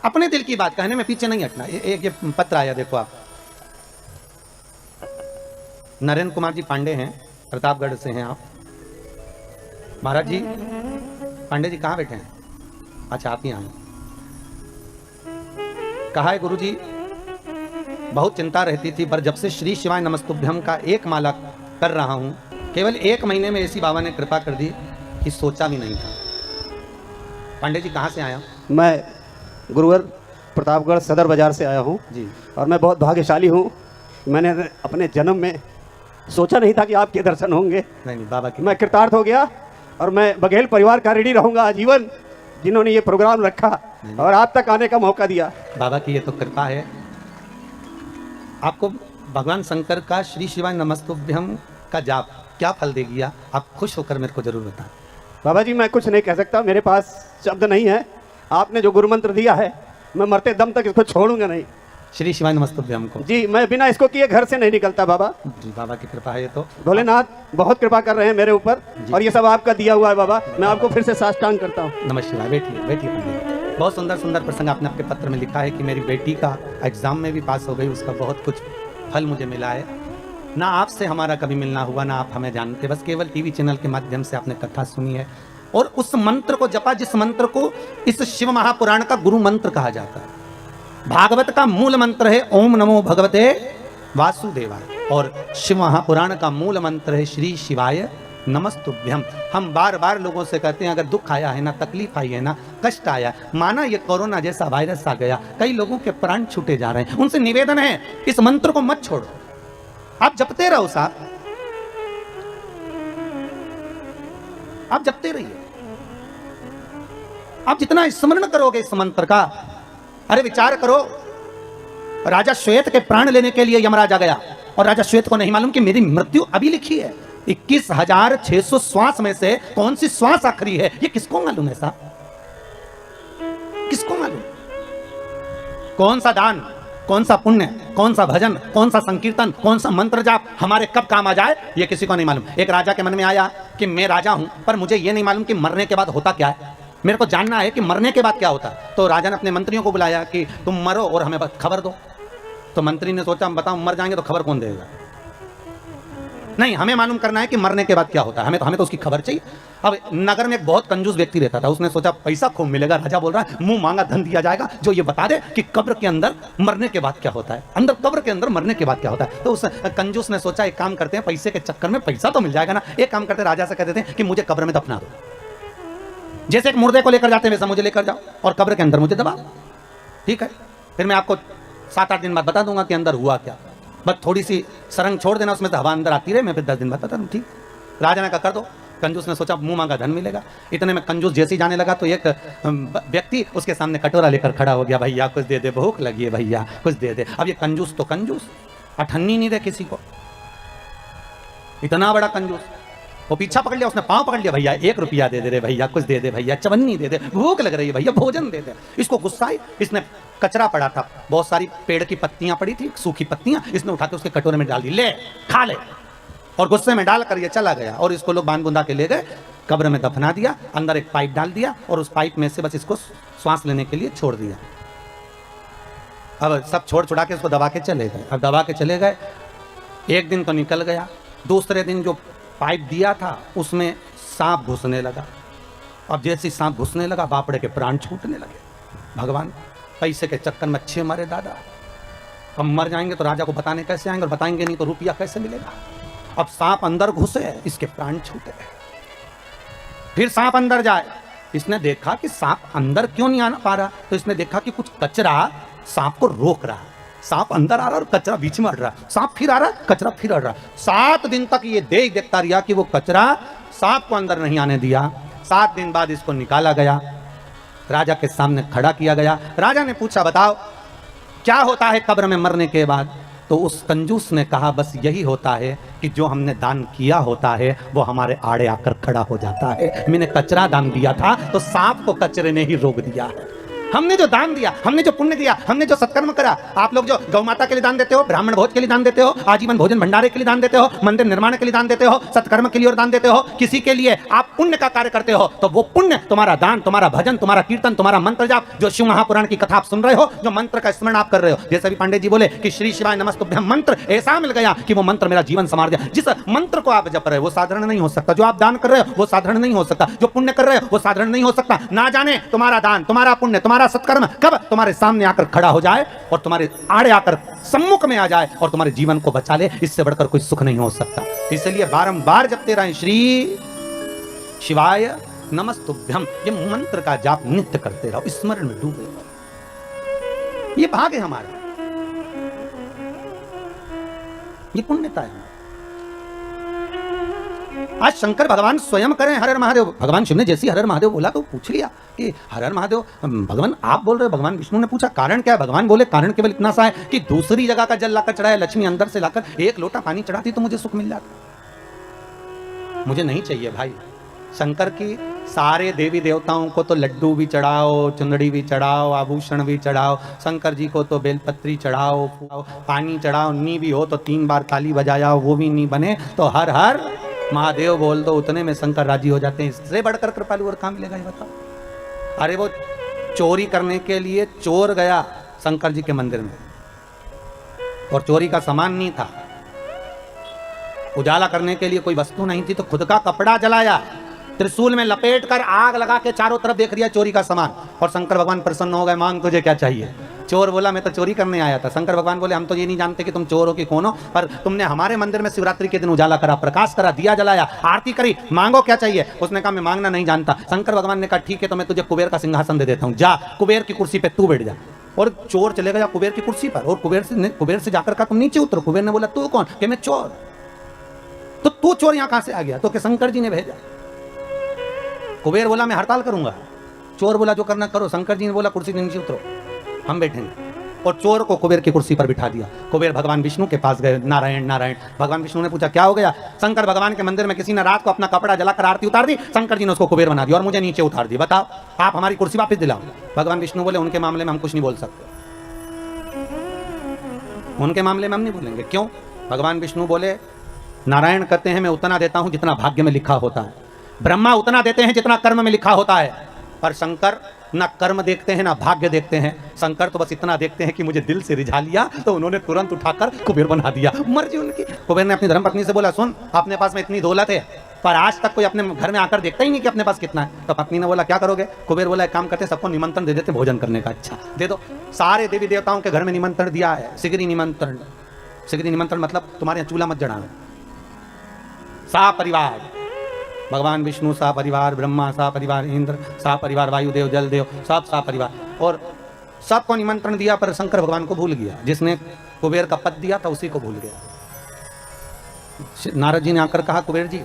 अपने दिल की बात कहने में पीछे नहीं हटना। एक ये पत्र आया देखो आप, नरेंद्र कुमार जी पांडे हैं, प्रतापगढ़ से हैं आप। महाराज जी, पांडे जी कहाँ बैठे हैं? अच्छा आप ही आए। कहा है गुरु जी, बहुत चिंता रहती थी, पर जब से श्री शिवाय नमस्तुभ्यम का 1 माला कर रहा हूं, केवल 1 महीने में ऐसी बाबा ने कृपा कर दी कि सोचा भी नहीं था। पांडे जी कहाँ से आया? मैं गुरुवर प्रतापगढ़ सदर बाज़ार से आया हूँ जी। और मैं बहुत भाग्यशाली हूँ। मैंने अपने जन्म में सोचा नहीं था कि आपके दर्शन होंगे। नहीं बाबा की मैं कृतार्थ हो गया और मैं बघेल परिवार का ऋणी रहूँगा आजीवन, जिन्होंने ये प्रोग्राम रखा और आप तक आने का मौका दिया। बाबा की ये तो कृपा है। आपको भगवान शंकर का श्री शिवाय नमस्तुभ्यम का जाप क्या फल देगी, आप खुश होकर मेरे को जरूर बताएं। बाबा जी मैं कुछ नहीं कह सकता, मेरे पास शब्द नहीं है। आपने जो गुरु मंत्र दिया है मैं मरते दम तक इसको छोड़ूंगा नहीं। श्री शिवाय नमस्तुभ्यम को जी मैं बिना इसको किए घर से नहीं निकलता बाबा। जी बाबा की कृपा है। ये तो भोलेनाथ बहुत कृपा कर रहे हैं मेरे ऊपर और ये सब आपका दिया हुआ है बाबा। मैं आपको फिर से साष्टांग करता हूँ। नमः शिवाय। बैठिए बैठिए पंडित। बहुत सुंदर सुंदर प्रसंग आपने आपके पत्र में लिखा है कि मेरी बेटी का एग्जाम में भी पास हो गई, उसका बहुत कुछ फल मुझे मिला है। ना आपसे हमारा कभी मिलना हुआ, ना आप हमें जानते, बस केवल टीवी चैनल के माध्यम से आपने कथा सुनी है और उस मंत्र को जपा जिस मंत्र को इस शिव महापुराण का गुरु मंत्र कहा जाता है। भागवत का मूल मंत्र है ओम नमो भगवते वासुदेवाय और शिव महापुराण का मूल मंत्र है श्री शिवाय नमस्तुभ्यम। हम बार बार लोगों से कहते हैं अगर दुख आया है ना, तकलीफ आई है ना, कष्ट आया, माना ये कोरोना जैसा वायरस आ गया, कई लोगों के प्राण छूटे जा रहे हैं, उनसे निवेदन है इस मंत्र को मत छोड़ो, आप जपते रहो साहब, आप जपते रहिए। आप जितना स्मरण करोगे इस मंत्र का, अरे विचार करो, राजा श्वेत के प्राण लेने के लिए यमराजा गया और राजा श्वेत को नहीं मालूम कि मेरी मृत्यु अभी लिखी है। 21,600 श्वास में से कौन सी श्वास आखिरी है, ये किसको मालूम है साहब, किसको मालूम? कौन सा दान, कौन सा पुण्य, कौन सा भजन, कौन सा संकीर्तन, कौन सा मंत्र जाप हमारे कब काम आ जाए, ये किसी को नहीं मालूम। एक राजा के मन में आया कि मैं राजा हूं, पर मुझे ये नहीं मालूम कि मरने के बाद होता क्या है, मेरे को जानना है कि मरने के बाद क्या होता है। तो राजा ने अपने मंत्रियों को बुलाया कि तुम मरो और हमें खबर दो। तो मंत्री ने सोचा बताओ मर जाएंगे तो खबर कौन देगा, नहीं हमें मालूम करना है कि मरने के बाद क्या होता है, हमें तो उसकी खबर चाहिए। अब नगर में एक बहुत कंजूस व्यक्ति रहता था, उसने सोचा पैसा खूब मिलेगा, राजा बोल रहा है मुंह मांगा धन दिया जाएगा जो ये बता दे कि कब्र के अंदर मरने के बाद क्या होता है, अंदर कब्र के अंदर मरने के बाद क्या होता है। तो उस कंजूस ने सोचा एक काम करते हैं, पैसे के चक्कर में पैसा तो मिल जाएगा ना, एक काम करते राजा से कह देते हैं कि मुझे कब्र में दफना दो, जैसे एक मुर्दे को लेकर जाते हैं वैसा मुझे लेकर जाओ और कब्र के अंदर मुझे दबा, ठीक है, फिर मैं आपको 7-8 दिन बाद बता दूंगा कि अंदर हुआ क्या, बस थोड़ी सी सरंग छोड़ देना, उसमें से हवा अंदर आती रहे, मैं फिर 10 दिन बाद बता दूँ, ठीक। राजा ने कहा कर दो। कंजूस ने सोचा मुंह मांगा धन मिलेगा। इतने में कंजूस जैसे ही जाने लगा तो एक व्यक्ति उसके सामने कटोरा लेकर खड़ा हो गया, भैया कुछ दे दे, भूख लगी है भैया कुछ दे दे। अब ये कंजूस तो कंजूस, अठन्नी नहीं दे किसी को, इतना बड़ा कंजूस, वो पीछा पकड़ लिया, उसने पांव पकड़ लिया, भैया 1 रुपया दे दे रे भैया, कुछ दे दे भैया, चवन्नी दे दे, भूख लग रही है भैया, भोजन दे दे। इसको गुस्सा आई, इसने कचरा पड़ा था, बहुत सारी पेड़ की पत्तियां पड़ी थी, सूखी पत्तियां, इसने उठा के उसके कटोरे में डाल दी, ले खा ले, और गुस्से में डाल कर ये चला गया। और इसको लोग बांध बुंदा के ले गए, कब्र में दफना दिया, अंदर एक पाइप डाल दिया और उस पाइप में से बस इसको श्वास लेने के लिए छोड़ दिया। अब सब छोड़ छुड़ा के इसको दबा के चले गए। अब दबा के चले गए, एक दिन तो निकल गया, दूसरे दिन जो पाइप दिया था उसमें सांप घुसने लगा। अब जैसे सांप घुसने लगा बापड़े के प्राण छूटने लगे। भगवान पैसे के चक्कर में अच्छे मारे दादा, अब मर जाएंगे तो राजा को बताने कैसे आएंगे, और बताएंगे नहीं तो रुपया कैसे मिलेगा। अब सांप अंदर घुसे, इसके प्राण छूटे। फिर सांप अंदर जाए, इसने देखा कि सांप अंदर क्यों नहीं आ पा रहा, तो इसने देखा कि कुछ कचरा सांप को रोक रहा है। सांप अंदर आ रहा और कचरा बीच में अड़ रहा, सांप फिर आ रहा, कचरा फिर अड़ रहा। 7 दिन तक ये देखता रहा कि वो कचरा सांप को अंदर नहीं आने दिया। 7 दिन बाद इसको निकाला गया, राजा के सामने खड़ा किया गया। राजा ने पूछा बताओ क्या होता है कब्र में मरने के बाद। तो उस कंजूस ने कहा बस यही होता है कि जो हमने दान किया होता है वो हमारे आड़े आकर खड़ा हो जाता है। मैंने कचरा दान दिया था तो सांप को कचरे ने ही रोक दिया है। हमने जो दान दिया, हमने जो पुण्य दिया, हमने जो सत्कर्म करा, आप लोग जो गौ माता के लिए दान देते हो, ब्राह्मण भोज के लिए दान देते हो, आजीवन भोजन भंडारे के लिए दान देते हो, मंदिर निर्माण के लिए दान देते हो, सत्कर्म के लिए और दान देते हो, किसी के लिए आप पुण्य का कार्य करते हो, तो वो पुण्य तुम्हारा दान, तुम्हारा भजन, तुम्हारा कीर्तन, तुम्हारा मंत्र जाप, जो शिव महापुराण की कथा आप सुन रहे हो, जो मंत्र का स्मरण आप कर रहे हो, जैसे भी पांडे जी बोले कि श्री शिवाय नमस्तुभ्यम मंत्र ऐसा मिल गया कि वो मंत्र मेरा जीवन संवार दिया। जिस मंत्र को आप जप रहे हो वो साधारण नहीं हो सकता, जो आप दान कर रहे हो वो साधारण नहीं हो सकता, जो पुण्य कर रहे हो वो साधारण नहीं हो सकता। ना जाने तुम्हारा दान, तुम्हारा पुण्य, तुम्हारा सत्कर्म कब तुम्हारे सामने आकर खड़ा हो जाए और तुम्हारे आड़े आकर सम्मुख में आ जाए और तुम्हारे जीवन को बचा ले, इससे बढ़कर कोई सुख नहीं हो सकता। इसलिए बारंबार जपते रहें श्री शिवाय नमस्तुभ्यम, ये मंत्र का जाप नित्य करते रहो, स्मरण में डूबे रहो। ये भाग है हमारा, ये पुण्यता है। आज शंकर भगवान स्वयं करें हर हर महादेव। भगवान शिव ने जैसी हर हर महादेव बोला तो पूछ लिया कि हर हर महादेव भगवान आप बोल रहे हो। भगवान विष्णु ने पूछा कारण क्या है? भगवान बोले कारण केवल इतना सा है कि दूसरी जगह का जल लाकर चढ़ाया, लक्ष्मी अंदर से लाकर एक लोटा पानी चढ़ाती तो मुझे सुख मिल जाता। मुझे नहीं चाहिए भाई। शंकर की सारे देवी देवताओं को तो लड्डू भी चढ़ाओ, चुंदड़ी भी चढ़ाओ, आभूषण भी चढ़ाओ, शंकर जी को तो बेलपत्री चढ़ाओ, पानी चढ़ाओ, नी भी हो तो 3 बार ताली बजाया, वो भी नी बने तो हर हर महादेव बोल दो, उतने में शंकर राजी हो जाते हैं। इससे बढ़कर कृपालु और कहाँ मिलेगा ये बताओ। अरे वो चोरी करने के लिए चोर गया शंकर जी के मंदिर में और चोरी का सामान नहीं था, उजाला करने के लिए कोई वस्तु नहीं थी, तो खुद का कपड़ा जलाया, त्रिशूल में लपेट कर आग लगा के चारों तरफ देख लिया चोरी का सामान। और शंकर भगवान प्रसन्न हो गए, मांग तुझे क्या चाहिए। चोर बोला मैं तो चोरी करने आया था। शंकर भगवान बोले हम तो ये नहीं जानते कि तुम चोर हो कि कौन हो, पर तुमने हमारे मंदिर में शिवरात्रि के दिन उजाला करा, प्रकाश करा, दिया जलाया, आरती करी, मांगो क्या चाहिए। उसने कहा मैं मांगना नहीं जानता। शंकर भगवान ने कहा ठीक है तो मैं तुझे कुबेर का सिंहासन दे देता हूँ, जा कुबेर की कुर्सी पे तू बैठ जा। और चोर चले गया कुबेर की कुर्सी पर और कुबेर से जाकर कहा तुम नीचे उतरो। कुबेर ने बोला तू कौन? कि मैं चोर। तो तू चोर यहाँ कहां से आ गया? तो कि शंकर जी ने भेजा। कुबेर बोला मैं हड़ताल करूंगा। चोर बोला जो करना करो। शंकर जी ने बोला कुर्सी के नीचे उतरो, हम बैठेंगे। और चोर को कुबेर की कुर्सी पर बिठा दिया। कुबेर भगवान विष्णु के पास गए, नारायण नारायण। भगवान विष्णु ने पूछा क्या हो गया? शंकर भगवान के मंदिर में किसी ने रात को अपना कपड़ा जलाकर आरती उतार दी, शंकर जी ने उसको कुबेर बना दिया और मुझे नीचे उतार दिया, बताओ आप हमारी कुर्सी वापस दिलाओ। भगवान विष्णु बोले उनके मामले में हम कुछ नहीं बोल सकते, उनके मामले में हम नहीं बोलेंगे। क्यों? भगवान विष्णु बोले नारायण कहते हैं मैं उतना देता हूं जितना भाग्य में लिखा होता है, ब्रह्मा उतना देते हैं जितना कर्म में लिखा होता है, पर शंकर ना कर्म देखते हैं ना भाग्य देखते हैं। शंकर तो बस इतना देखते हैं कि मुझे दिल से रिझा लिया तो उन्होंने तुरंत उठाकर कुबेर बना दिया, मर्जी उनकी। कुबेर ने अपनी धर्मपत्नी से बोला सुन अपने पास में इतनी दौलत है पर आज तक कोई अपने घर में आकर देखता ही नहीं कि अपने पास कितना है। तो पत्नी ने बोला क्या करोगे? कुबेर बोला एक काम करते सबको निमंत्रण दे देते भोजन करने का। अच्छा दे दो। सारे देवी देवताओं के घर में निमंत्रण दिया है, सिगरी निमंत्रण। सिगरी निमंत्रण मतलब तुम्हारे यहाँ चूल्हा मत जलाना। सा परिवार भगवान विष्णु सा परिवार, ब्रह्मा सा परिवार, इंद्र सा परिवार, वायुदेव जलदेव सब सा परिवार, और सबको निमंत्रण दिया पर शंकर भगवान को भूल गया। जिसने कुबेर का पद दिया था उसी को भूल गया। नारद जी ने आकर कहा कुबेर जी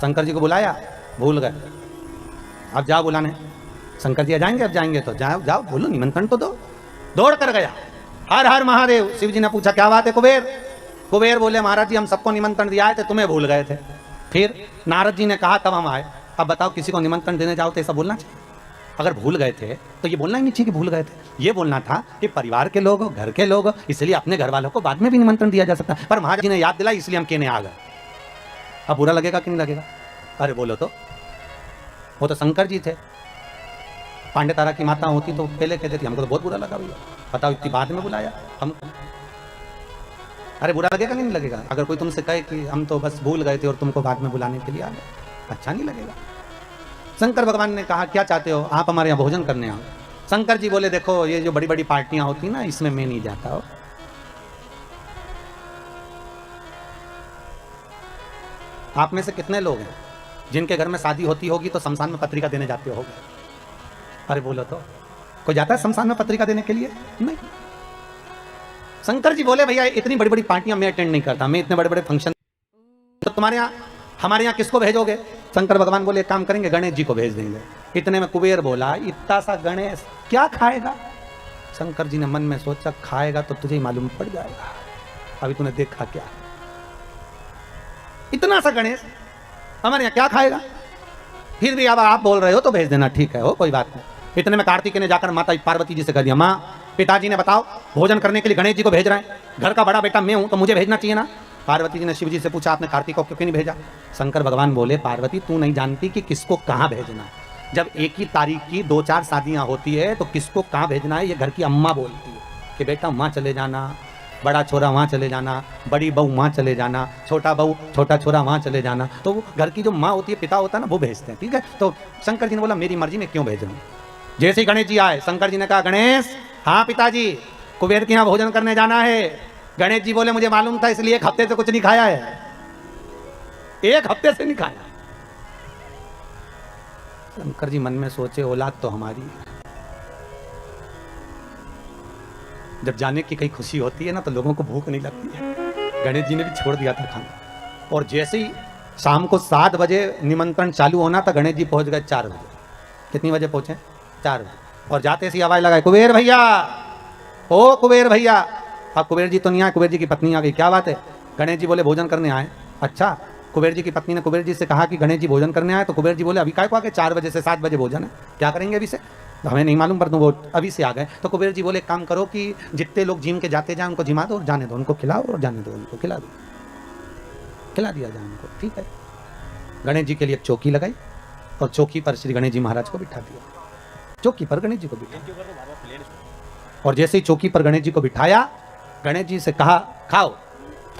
शंकर जी को बुलाया, भूल गए, अब जाओ बुलाने। शंकर जी आ जाएंगे? अब जाएंगे तो जाओ जाओ बोलो निमंत्रण तो दो। दौड़ कर गया, हर हर महादेव। शिव जी ने पूछा क्या बात है कुबेर? कुबेर बोले महाराज जी हम सबको निमंत्रण दिया थे, तुम्हें भूल गए थे। फिर नारद जी ने कहा तब हम आए। अब बताओ किसी को निमंत्रण देने जाओ तो ऐसा बोलना चाहिए? अगर भूल गए थे तो ये बोलना ही नहीं चाहिए कि भूल गए थे। ये बोलना था कि परिवार के लोग, घर के लोग, इसलिए अपने घर वालों को बाद में भी निमंत्रण दिया जा सकता है। पर महाराज जी ने याद दिलाई इसलिए हम कहने आ गए। अब बुरा लगेगा कि नहीं लगेगा? अरे बोलो तो, वो तो शंकर जी थे। पांडे तारा की माता होती तो पहले कहते थे, हमको तो बहुत बुरा लगा भैया, बताओ इतनी बाद में बुलाया हम। अरे बुरा लगेगा कि नहीं लगेगा? अगर कोई तुमसे कहे कि हम तो बस भूल गए थे और तुमको बाद में बुलाने के लिए आ गए, अच्छा नहीं लगेगा। शंकर भगवान ने कहा क्या चाहते हो? आप हमारे यहाँ भोजन करने आओ। शंकर जी बोले देखो ये जो बड़ी बड़ी पार्टियां होती ना इसमें मैं नहीं जाता हो। आप में से कितने लोग हैं जिनके घर में शादी होती होगी तो शमशान में पत्रिका देने जाते होगे? अरे बोलो तो, कोई जाता है शमशान में पत्रिका देने के लिए? नहीं। शंकर जी बोले भैया इतनी बड़ी बड़ी पार्टियां मैं अटेंड नहीं करता, मैं इतने बड़े बड़े फंक्शन, तो तुम्हारे यहाँ हमारे यहाँ किसको भेजोगे? शंकर भगवान बोले एक काम करेंगे गणेश जी को भेज देंगे। इतने में कुबेर बोला इतना सा गणेश क्या खाएगा? शंकर जी ने मन में सोचा खाएगा तो तुझे ही मालूम पड़ जाएगा, अभी तूने देखा क्या। इतना सा गणेश हमारे यहाँ क्या खाएगा? फिर भी अब आप बोल रहे हो तो भेज देना, ठीक है हो कोई बात नहीं। इतने में कार्तिकेय ने जाकर माता पार्वती जी से कह दिया माँ पिताजी ने बताओ भोजन करने के लिए गणेश जी को भेज रहे हैं, घर का बड़ा बेटा मैं हूं तो मुझे भेजना चाहिए ना। पार्वती जी ने शिव जी से पूछा आपने कार्तिक को क्यों नहीं भेजा? शंकर भगवान बोले पार्वती तू नहीं जानती कि किसको कहाँ भेजना है। जब एक ही तारीख की 2-4 शादियां होती है तो किसको कहाँ भेजना है ये घर की अम्मा बोलती है कि बेटा वहाँ चले जाना, बड़ा छोरा वहाँ चले जाना, बड़ी बहू वहाँ चले जाना, छोटा बहू छोटा छोरा वहाँ चले जाना। तो वो घर की जो माँ होती है पिता होता है ना वो भेजते हैं, ठीक है। तो शंकर जी ने बोला मेरी मर्जी में क्यों भेज रहा हूँ। जैसे ही गणेश जी आए शंकर जी ने कहा गणेश हाँ पिताजी कुबेर के यहाँ भोजन करने जाना है। गणेश जी बोले मुझे मालूम था इसलिए 1 हफ्ते से कुछ नहीं खाया है, 1 हफ्ते से नहीं खाया। शंकर जी मन में सोचे औलाद तो हमारी जब जाने की कहीं खुशी होती है ना तो लोगों को भूख नहीं लगती है। गणेश जी ने भी छोड़ दिया था खाना, और जैसे ही शाम को 7 बजे निमंत्रण चालू होना था, गणेश जी पहुंच गए 4 बजे। कितनी बजे पहुंचे? 4 बजे। और जाते सी आवाज लगाए, कुबेर भैया, ओ कुबेर भैया। अब कुबेर जी तो नहीं आए, कुबेर जी की पत्नी आ गई। क्या बात है? गणेश जी बोले भोजन करने आए। अच्छा। कुबेर जी की पत्नी ने कुबेर जी से कहा कि गणेश जी भोजन करने आए, तो कुबेर जी बोले अभी काय को आ गए? 4 बजे से 7 बजे भोजन है, क्या करेंगे अभी से? तो हमें नहीं मालूम, पर तुम वो अभी से आ गए। तो कुबेर जी बोले एक काम करो कि जितने लोग जिम के जाते जाए उनको जिमा दो और जाने दो, उनको खिलाओ और जाने दो, उनको खिला दो, खिला दिया जाए उनको। ठीक है। गणेश जी के लिए एक चौकी लगाई और चौकी पर श्री गणेश जी महाराज को बिठा दिया। चौकी पर गणेश जी को बिठा, और जैसे ही चौकी पर गणेश जी को बिठाया, गणेश जी से कहा खाओ,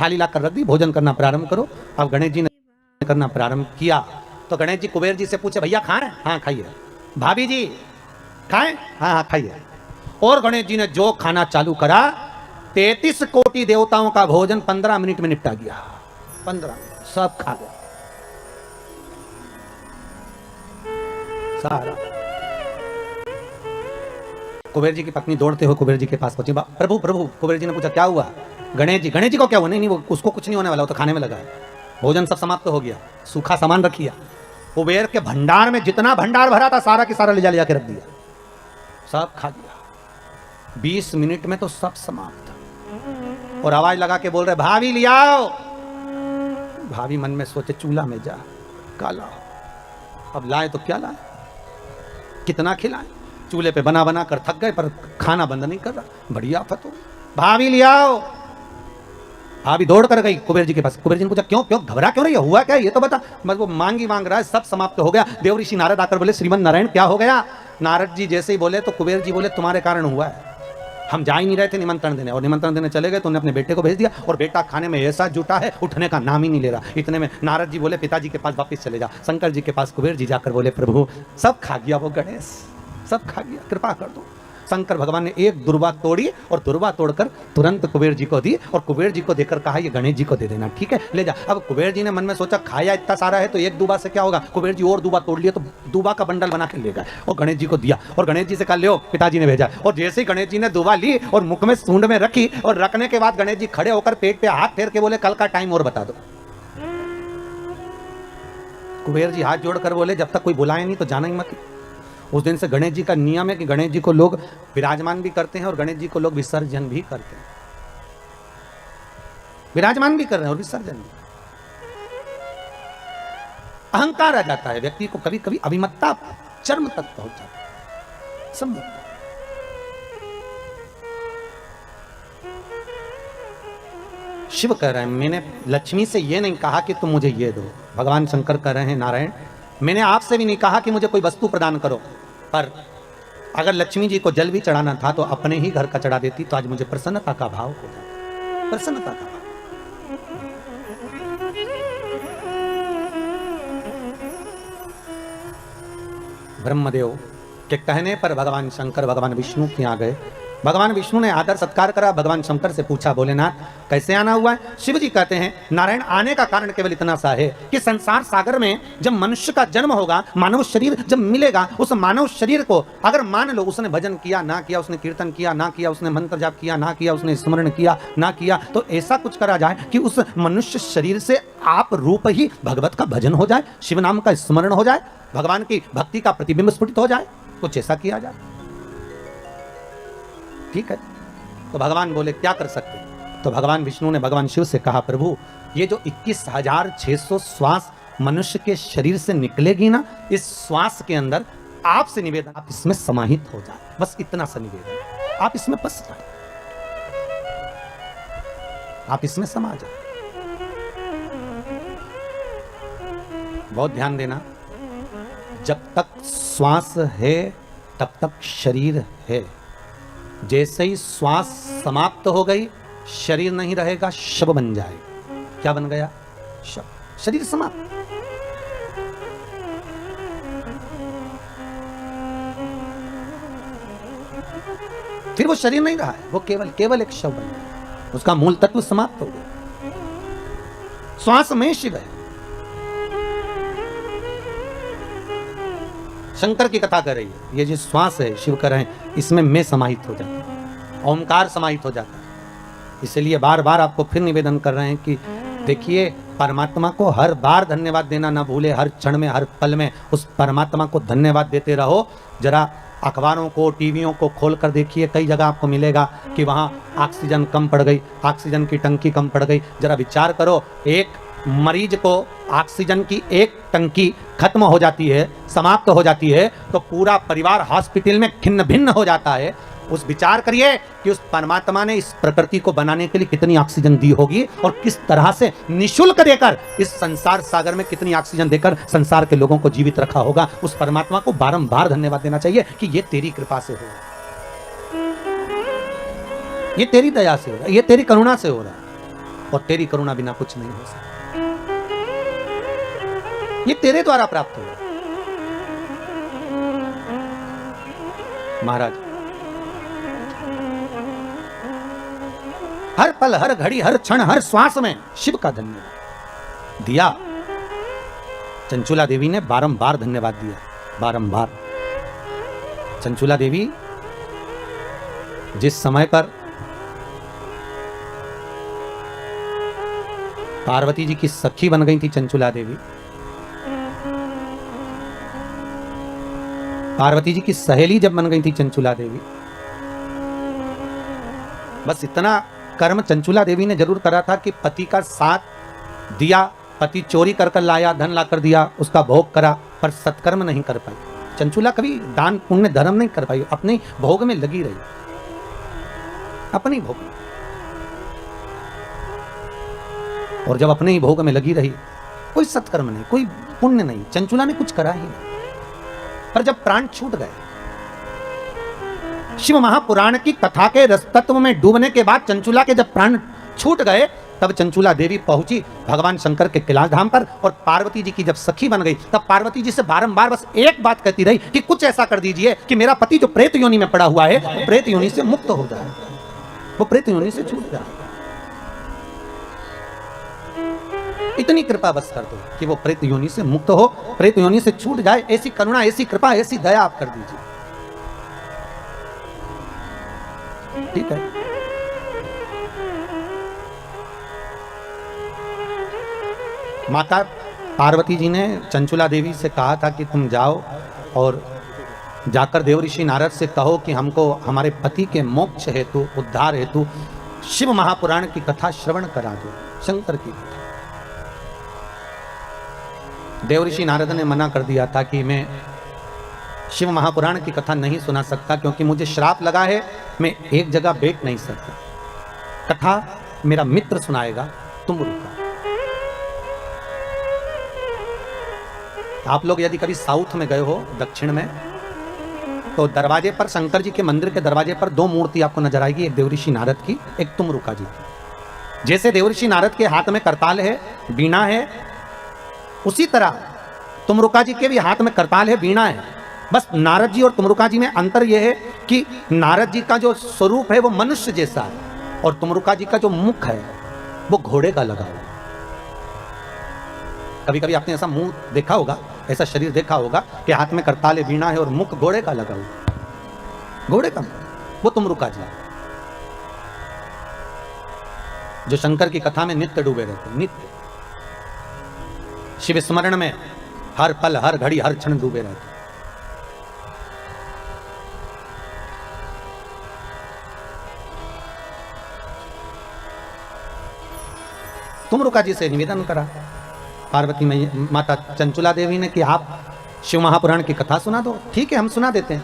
थाली लाकर रख दी, भोजन करना प्रारंभ करो। अब गणेश जी ने करना प्रारंभ किया तो गणेश जी कुबेर जी से पूछे भैया खाएं? हाँ खाइए। भाभी जी खाएं? हाँ हाँ खाइए। और गणेश जी ने जो खाना चालू करा, 33 कोटि देवताओं का भोजन 15 मिनट में निपटा गया। 15 सब खा गया सारा। कुबेर जी की पत्नी दौड़ते हुए कुबेर जी के पास पहुंची। प्रभु प्रभु। कुबेर जी ने पूछा क्या हुआ? गणेश जी को क्या हुआ? नहीं वो उसको कुछ नहीं होने वाला, वो तो खाने में लगा है, भोजन सब समाप्त हो गया, सूखा सामान रखिया। कुबेर के भंडार में जितना भंडार भरा था सारा की सारा ले जाके रख दिया, सब खा गया। 20 मिनट में तो सब समाप्त। और आवाज लगा के बोल रहे भाभी ले आओ। भाभी मन में सोचे चूल्हा में जा काला, अब लाए तो क्या लाए, कितना खिलाए। चूल्हे पे बना बना कर थक गए, पर खाना बंद नहीं कर रहा। बढ़िया आफत हो। भाभी ले आओ। भाभी दौड़ कर गई कुबेर जी के पास। कुबेर जी ने पूछा क्यों क्यों घबरा क्यों रही है, हुआ क्या ये तो बता। बस वो मांग रहा है, सब समाप्त हो गया। देव ऋषि नारद आकर बोले श्रीमन नारायण क्या हो गया? नारद जी जैसे ही बोले तो कुबेर जी बोले तुम्हारे कारण हुआ है, हम जा ही नहीं रहे थे निमंत्रण देने, और निमंत्रण देने चले गए तो उन्होंने अपने बेटे को भेज दिया, और बेटा खाने में ऐसा जुटा है उठने का नाम ही नहीं ले रहा। इतने में नारद जी बोले पिताजी के पास वापस चले जा। शंकर जी के पास कुबेर जी जाकर बोले प्रभु सब खा गया वो गणेश, सब खा गया, कृपा कर दो। शंकर भगवान ने एक दुर्वा तोड़ी और दुर्वा तोड़कर तुरंत कुबेर जी को दी, और कुबेर जी को देकर कहा ये गणेश जी को दे देना, ठीक है ले जा। अब कुबेर जी ने मन में सोचा खाया इतना सारा है तो एक दुबा से क्या होगा। कुबेर जी और दुबा तोड़ लिया तो दुबा का बंडल बना के ले गए और गणेश जी को दिया, और गणेश जी से कहा लो, पिताजी ने भेजा। और जैसे ही गणेश जी ने दुबा ली और मुख में सूंड में रखी, और रखने के बाद गणेश जी खड़े होकर पेट पे हाथ फेर के बोले कल का टाइम और बता दो। कुबेर जी हाथ जोड़कर बोले जब तक कोई बुलाए नहीं तो जाना ही मत। उस दिन से गणेश जी का नियम है कि गणेश जी को लोग विराजमान भी करते हैं और गणेश जी को लोग विसर्जन भी करते हैं। विराजमान भी कर रहे हैं और विसर्जन भी। अहंकार आ जाता है व्यक्ति को, कभी कभी अभिमत्ता चरम तक पहुंच जाता है। समझो शिव कह रहे हैं मैंने लक्ष्मी से ये नहीं कहा कि तुम मुझे ये दो। भगवान शंकर कह रहे हैं नारायण मैंने आपसे भी नहीं कहा कि मुझे कोई वस्तु प्रदान करो, पर अगर लक्ष्मी जी को जल भी चढ़ाना था तो अपने ही घर का चढ़ा देती तो आज मुझे प्रसन्नता का भाव हो जाता। प्रसन्नता का भाव। ब्रह्मदेव के कहने पर भगवान शंकर भगवान विष्णु के यहाँ गए। भगवान विष्णु ने आदर सत्कार करा। भगवान शंकर से पूछा भोलेनाथ कैसे आना हुआ है। शिव जी कहते हैं नारायण आने का कारण केवल इतना सा है कि संसार सागर में जब मनुष्य का जन्म होगा, मानव शरीर जब मिलेगा, उस मानव शरीर को अगर मान लो उसने भजन किया ना किया, उसने कीर्तन किया ना किया, उसने मंत्र जाप किया ना किया, उसने स्मरण किया ना किया, तो ऐसा कुछ करा जाए कि उस मनुष्य शरीर से आप रूप ही भगवत का भजन हो जाए, शिव नाम का स्मरण हो जाए, भगवान की भक्ति का प्रतिबिंब स्फुटित हो जाए, कुछ ऐसा किया जाए। ठीक है। तो भगवान बोले क्या कर सकते। तो भगवान विष्णु ने भगवान शिव से कहा प्रभु ये जो 21,600 श्वास मनुष्य के शरीर से निकलेगी ना, इस श्वास के अंदर आपसे निवेदन आप इसमें समाहित हो जाए, बस इतना सा निवेदन, आप इसमें बस जाए, आप इसमें समा जाए। बहुत ध्यान देना, जब तक श्वास है तब तक शरीर है। जैसे ही श्वास समाप्त हो गई शरीर नहीं रहेगा, शव बन जाएगा। क्या बन गया? शव। शरीर समाप्त। फिर वो शरीर नहीं रहा है, वो केवल एक शव बन गया, उसका मूल तत्व समाप्त हो गया। श्वास में शिव है। शंकर की कथा कर रही है, ये जो श्वास है शिव कर रहे हैं इसमें मैं समाहित हो जाता हूं। ओमकार समाहित हो जाता है। इसलिए बार बार आपको फिर निवेदन कर रहे हैं कि देखिए, परमात्मा को हर बार धन्यवाद देना ना भूले, हर क्षण में, हर पल में उस परमात्मा को धन्यवाद देते रहो। जरा अखबारों को, टीवियों को खोल कर देखिए, कई जगह आपको मिलेगा कि वहाँ ऑक्सीजन कम पड़ गई, ऑक्सीजन की टंकी कम पड़ गई। जरा विचार करो, एक मरीज को ऑक्सीजन की एक टंकी खत्म हो जाती है, समाप्त हो जाती है, तो पूरा परिवार हॉस्पिटल में खिन्न भिन्न हो जाता है। उस विचार करिए कि उस परमात्मा ने इस प्रकृति को बनाने के लिए कितनी ऑक्सीजन दी होगी और किस तरह से निशुल्क देकर इस संसार सागर में कितनी ऑक्सीजन देकर संसार के लोगों को जीवित रखा होगा। उस परमात्मा को बारंबार धन्यवाद देना चाहिए कि ये तेरी कृपा से हो रहा है, ये तेरी दया से हो रहा है, ये तेरी करुणा से हो रहा है, और तेरी करुणा बिना कुछ नहीं हो सकता। ये तेरे द्वारा प्राप्त हो रहा है। महाराज, हर पल, हर घड़ी, हर क्षण, हर श्वास में शिव का धन्यवाद दिया। चंचुला देवी ने बारंबार धन्यवाद दिया, बारंबार। चंचुला देवी जिस समय पर पार्वती जी की सखी बन गई थी, चंचुला देवी पार्वती जी की सहेली जब बन गई थी चंचुला देवी, बस इतना कर्म चंचुला देवी ने जरूर करा था कि पति का साथ दिया, पति चोरी कर कर लाया, धन ला कर दिया, उसका भोग करा, पर सत्कर्म नहीं कर पाई। चंचुला कभी दान पुण्य धर्म नहीं कर पाई, अपने भोग में लगी रही, अपने ही भोग में। और जब अपने ही भोग में लगी रही, कोई सत्कर्म नहीं, कोई पुण्य नहीं, चंचुला ने कुछ करा ही नहीं। पर जब प्राण छूट गए, शिव महापुराण की कथा के रस तत्व में डूबने के बाद चंचुला के जब प्राण छूट गए, तब चंचुला देवी पहुंची भगवान शंकर के कैलाश धाम पर, और पार्वती जी की जब सखी बन गई, तब पार्वती जी से बारंबार बस एक बात कहती रही कि कुछ ऐसा कर दीजिए कि मेरा पति जो प्रेत योनि में पड़ा हुआ है, वो प्रेत योनि से मुक्त हो जाए, वो प्रेत योनि से छूट जाए। इतनी कृपा बस कर दो कि वो प्रेत योनि से मुक्त हो, प्रेत योनि से छूट जाए। ऐसी करुणा, ऐसी कृपा, ऐसी दया आप कर दीजिए। ठीक है। माता पार्वती जी ने चंचुला देवी से कहा था कि तुम जाओ और जाकर देवऋषि नारद से कहो कि हमको हमारे पति के मोक्ष हेतु, उद्धार हेतु शिव महापुराण की कथा श्रवण करा दो, शंकर की कथा। देवऋषि नारद ने मना कर दिया था कि मैं शिव महापुराण की कथा नहीं सुना सकता, क्योंकि मुझे श्राप लगा है, मैं एक जगह बैठ नहीं सकता, कथा मेरा मित्र सुनाएगा, तुम रुको। आप लोग यदि कभी साउथ में गए हो, दक्षिण में, तो दरवाजे पर, शंकर जी के मंदिर के दरवाजे पर दो मूर्ति आपको नजर आएगी, एक देवऋषि नारद की, एक तुमरुका जी की। जैसे देवऋषि नारद के हाथ में करताल है, वीणा है, उसी तरह तुमरुका जी के भी हाथ में करताल है, वीणा है। बस नारद जी और तुमरुका जी में अंतर यह है कि नारद जी का जो स्वरूप है वो मनुष्य जैसा है, और तुमरुका जी का जो मुख है वो घोड़े का लगा हुआ है। कभी कभी आपने ऐसा मुंह देखा होगा, ऐसा शरीर देखा होगा कि हाथ में करताल है, वीणा है और मुख घोड़े का लगा हुआ, घोड़े का, वो तुमरुका जी जो शंकर की कथा में नित्य डूबे रहते, नित्य शिव स्मरण में हर पल, हर घड़ी, हर क्षण डूबे रहते। तुमरुका जी से निवेदन करा पार्वती माता चंचुला देवी ने कि आप शिव महापुराण की कथा सुना दो। ठीक है, हम सुना देते हैं,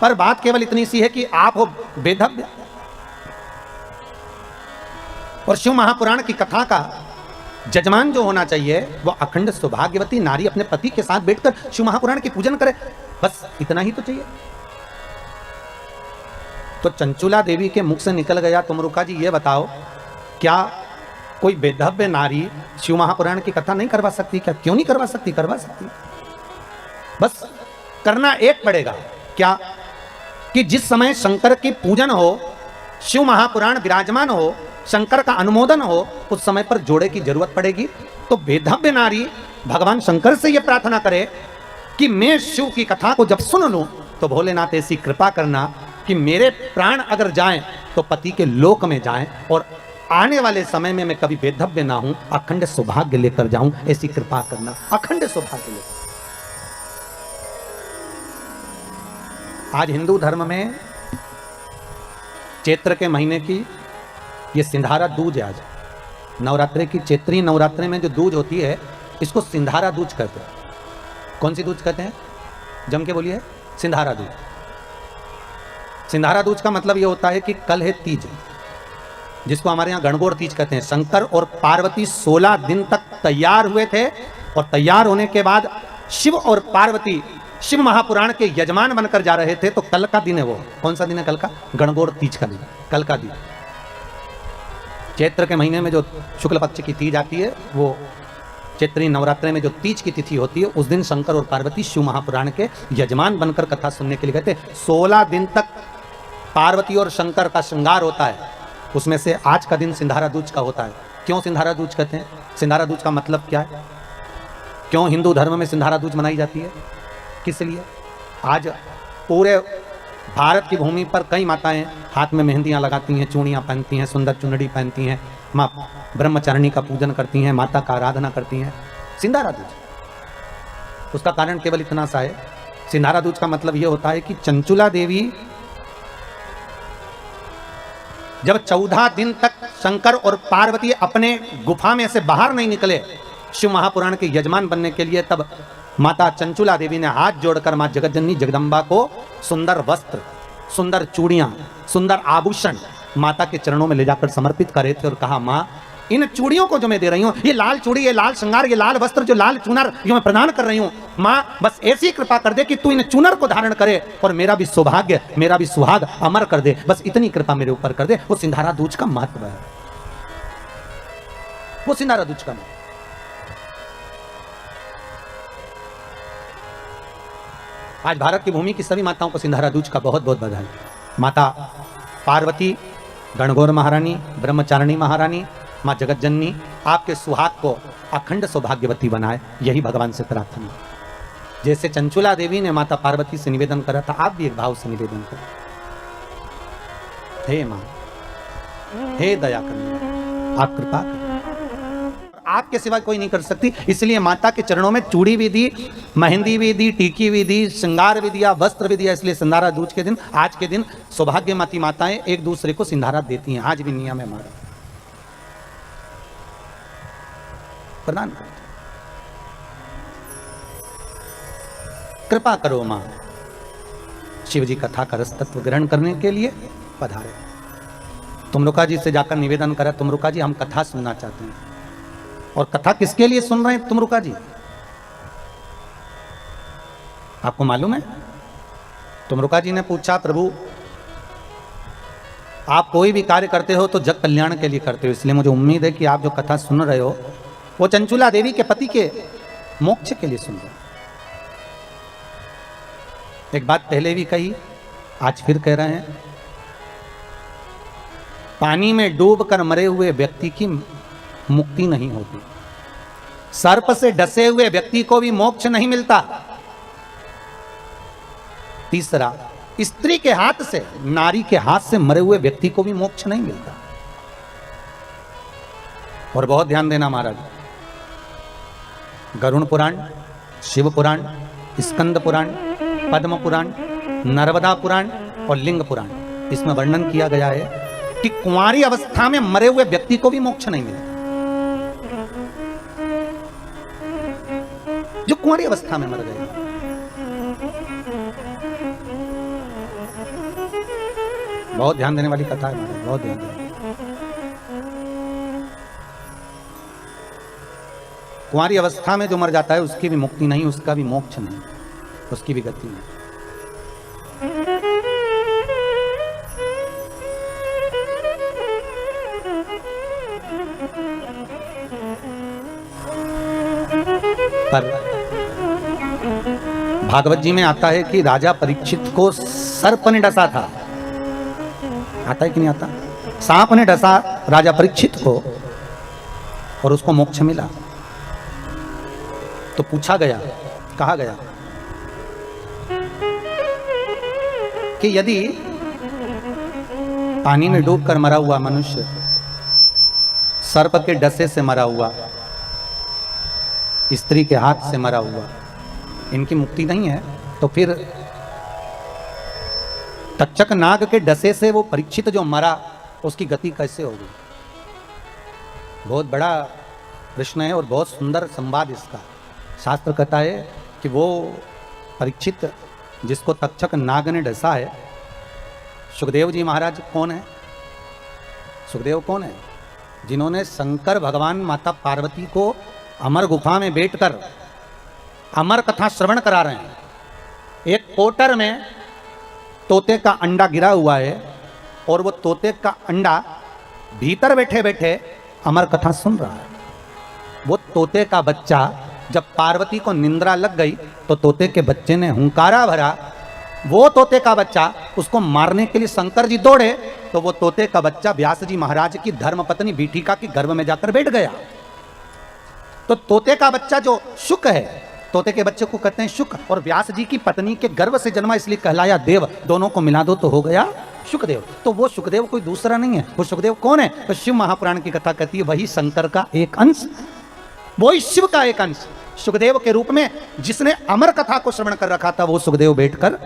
पर बात केवल इतनी सी है कि आप हो वेदव्य, और शिव महापुराण की कथा का जजमान जो होना चाहिए वो अखंड सौभाग्यवती नारी अपने पति के साथ बैठकर शिव महापुराण की पूजन करे, बस इतना ही तो चाहिए। तो चंचुला देवी के मुख से निकल गया, तुमरुका जी ये बताओ, क्या कोई वेदव्य नारी शिव महापुराण की कथा नहीं करवा सकती क्या? क्यों नहीं करवा सकती? करवा सकती, बस करना एक पड़ेगा। क्या कि जिस समय शंकर की पूजन हो, शिव महापुराण विराजमान हो, शंकर का अनुमोदन हो, उस समय पर जोड़े की जरूरत पड़ेगी। तो वेदव्य नारी भगवान शंकर से यह प्रार्थना करे कि मैं शिव की कथा को जब सुन लूं तो भोलेनाथ ऐसी कृपा करना कि मेरे प्राण अगर जाएं तो पति के लोक में जाएं और आने वाले समय में मैं कभी बेधव्य ना हूं, अखंड सौभाग्य लेकर जाऊं, ऐसी कृपा करना। अखंड सौभाग्य लेकर। आज हिंदू धर्म में चैत्र के महीने की ये सिंधारा दूज है। आज नवरात्रे की चैत्री नवरात्रे में जो दूज होती है इसको सिंधारा दूज कहते हैं। कौन सी दूज कहते हैं? जम के बोलिए। सिंधारा दूज। सिंधारा दूज का मतलब ये होता है कि कल है तीज, जिसको हमारे यहाँ गणगौर तीज कहते हैं। शंकर और पार्वती 16 दिन तक तैयार हुए थे और तैयार होने के बाद शिव और पार्वती शिव महापुराण के यजमान बनकर जा रहे थे। तो कल का दिन है वो। कौन सा दिन है कल का? गणगौर तीज का दिन, कल का दिन। चैत्र के महीने में जो शुक्ल पक्ष की तीज आती है, वो चैत्री नवरात्रे में जो तीज की तिथि होती है, उस दिन शंकर और पार्वती शिव महापुराण के यजमान बनकर कथा सुनने के लिए गए थे। 16 दिन तक पार्वती और शंकर का श्रृंगार होता है। उसमें से आज का दिन सिंधारा दूज का होता है। क्यों सिंधारा दूज कहते हैं? सिंधारा दूज का मतलब क्या है? क्यों हिंदू धर्म में सिंधारा दूज मनाई जाती है? किस लिए? आज पूरे भारत की भूमि पर कई माताएं हाथ में मेहंदियां लगाती हैं, चूड़ियां पहनती हैं, सुंदर चुनरी पहनती हैं, माँ ब्रह्मचारिणी का पूजन करती हैं, माता का आराधना करती हैं। सिंधारा दूज, उसका कारण केवल इतना सा है। सिंधारा दूज का मतलब यह होता है कि चंचुला देवी जब 14 दिन तक शंकर और पार्वती अपने गुफा में से बाहर नहीं निकले शिव महापुराण के यजमान बनने के लिए, तब माता चंचुला देवी ने हाथ जोड़कर मां जगतजननी जगदम्बा को सुंदर वस्त्र, सुंदर चूड़ियां, सुंदर आभूषण माता के चरणों में ले जाकर समर्पित करे थे और कहा, मां इन चूड़ियों को जो मैं दे रही हूं, ये लाल चूड़ी, ये लाल श्रृंगार, ये लाल वस्त्र, जो लाल चुनर जो मैं प्रदान कर रही हूं, मां बस ऐसी कृपा कर दे कि तू इन चुनर को धारण करे और मेरा भी सौभाग्य, मेरा भी सुहाग अमर कर दे। बस इतनी कृपा मेरे ऊपर कर दे। वो सिंधारा दूज का महत्व है। वो सिंधारा दूज का महत्व। आज भारत की भूमि की सभी माताओं को सिंधारा दूज का बहुत बहुत बधाई। माता पार्वती, गणगौर महारानी, ब्रह्मचारिणी महारानी, माँ जगतजननी आपके सुहाग को अखंड सौभाग्यवती बनाए, यही भगवान से प्रार्थना। जैसे चंचुला देवी ने माता पार्वती से निवेदन करा था, आप भी एक भाव से निवेदन करें। हे माँ, हे दया करने, आप कृपा करें। आपके सिवा कोई नहीं कर सकती, इसलिए माता के चरणों में चूड़ी भी दी, मेहंदी भी दी, टीकी भी दी, श्रृंगार भी दिया, वस्त्र भी दिया। इसलिए सिंधारा दूज के दिन, आज के दिन सौभाग्यवती माताएं एक दूसरे को सिंधारा देती हैं। आज भी नियम है हमारा, प्रदान करते। कृपा करो मां, शिव जी कथा का रस तत्व ग्रहण करने के लिए पधारे। तुमरुका जी से जाकर निवेदन करा, तुमरुका जी हम कथा सुनना चाहते हैं। और कथा किसके लिए सुन रहे हैं तुमरुका जी? आपको मालूम है? तुमरुका जी ने पूछा, प्रभु आप कोई भी कार्य करते हो तो जग कल्याण के लिए करते हो, इसलिए मुझे उम्मीद है कि आप जो कथा सुन रहे हो वो चंचुला देवी के पति के मोक्ष के लिए सुन रहे हो। एक बात पहले भी कही, आज फिर कह रहे हैं, पानी में डूबकर मरे हुए व्यक्ति की मुक्ति नहीं होती, सर्प से डसे हुए व्यक्ति को भी मोक्ष नहीं मिलता। तीसरा, स्त्री के हाथ से, नारी के हाथ से मरे हुए व्यक्ति को भी मोक्ष नहीं मिलता। और बहुत ध्यान देना महाराज, गरुण पुराण, शिव पुराण, स्कंद पुराण, पद्म पुराण, नर्मदा पुराण और लिंग पुराण, इसमें वर्णन किया गया है कि कुंवारी अवस्था में मरे हुए व्यक्ति को भी मोक्ष नहीं मिलता। जो कुंवारी अवस्था में मर गए, बहुत ध्यान देने वाली कथा है, बहुत ध्यान देने। कुंवारी अवस्था में जो मर जाता है उसकी भी मुक्ति नहीं, उसका भी मोक्ष नहीं, उसकी भी गति नहीं। पर भागवत जी में आता है कि राजा परीक्षित को सर्प ने डसा था। आता है कि नहीं आता? सांप ने डसा राजा परीक्षित को और उसको मोक्ष मिला। तो पूछा गया, कहा गया कि यदि पानी में डूबकर मरा हुआ मनुष्य, सर्प के डसे से मरा हुआ, स्त्री के हाथ से मरा हुआ, इनकी मुक्ति नहीं है। तो फिर तक्षक नाग के डसे से वो परीक्षित जो मरा, उसकी गति कैसे होगी? बहुत बड़ा प्रश्न है और बहुत सुंदर संवाद इसका। शास्त्र कहता है कि वो परीक्षित जिसको तक्षक नाग ने डसा है, सुखदेव जी महाराज कौन है? सुखदेव कौन है? जिन्होंने शंकर भगवान माता पार्वती को अमर गुफा में बैठकर अमर कथा श्रवण करा रहे हैं। एक पोटर में तोते का अंडा गिरा हुआ है और वो तोते का अंडा भीतर बैठे बैठे अमर कथा सुन रहा है। वो तोते का बच्चा, जब पार्वती को निंद्रा लग गई तो तोते के बच्चे ने हुंकारा भरा। वो तोते का बच्चा, उसको मारने के लिए शंकर जी दौड़े तो वो तोते का बच्चा व्यास जी महाराज की धर्मपत्नी बीटिका के गर्भ में जाकर बैठ गया। तो तोते का बच्चा जो शुक है, तोते के बच्चे को कहते हैं शुक, और व्यास जी की पत्नी के गर्भ से जन्मा इसलिए कहलाया देव। दोनों को मिला दो तो हो गया शुकदेव। तो वो शुकदेव कोई दूसरा नहीं है। वो शुकदेव कौन है? तो शिव महापुराण की कथा कहती है वही शंकर का एक अंश, वही शिव का एक अंश शुकदेव के रूप में जिसने अमर कथा को श्रवण कर रखा था। वो शुकदेव बैठकर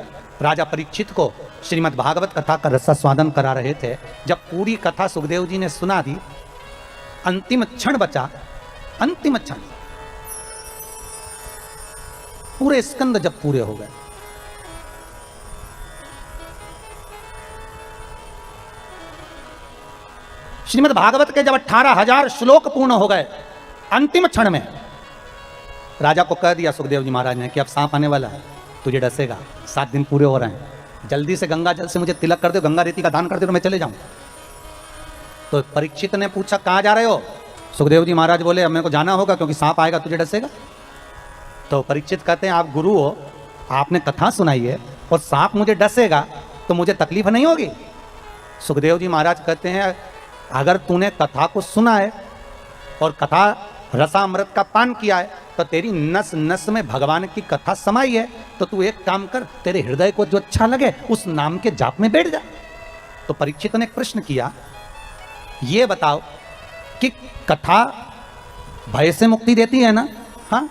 राजा परीक्षित को श्रीमद् भागवत कथा का रसास्वादन करा रहे थे। जब पूरी कथा सुखदेव जी ने सुना दी, अंतिम क्षण बचा, अंतिम क्षण, पूरे स्कंद जब पूरे हो गए, श्रीमद् भागवत के जब 18,000 श्लोक पूर्ण हो गए, अंतिम क्षण में राजा को कह दिया सुखदेव जी महाराज ने कि अब सांप आने वाला है, तुझे डसेगा, 7 दिन पूरे हो रहे हैं, जल्दी से गंगा जल से मुझे तिलक कर दो, गंगा रेती का दान कर दो तो मैं चले जाऊं। तो परीक्षित ने पूछा कहां जा रहे हो? सुखदेव जी महाराज बोले अब मेरे को जाना होगा क्योंकि सांप आएगा तुझे डसेगा। तो परीक्षित कहते हैं आप गुरु हो, आपने कथा सुनाई है और सांप मुझे डसेगा तो मुझे तकलीफ नहीं होगी? सुखदेव जी महाराज कहते हैं अगर तूने कथा को सुना है और कथा रसामृत का पान किया है तो तेरी नस नस में भगवान की कथा समाई है, तो तू एक काम कर, तेरे हृदय को जो अच्छा लगे उस नाम के जाप में बैठ जा। तो परीक्षित ने प्रश्न किया, ये बताओ कि कथा भय से मुक्ति देती है ना? हाँ,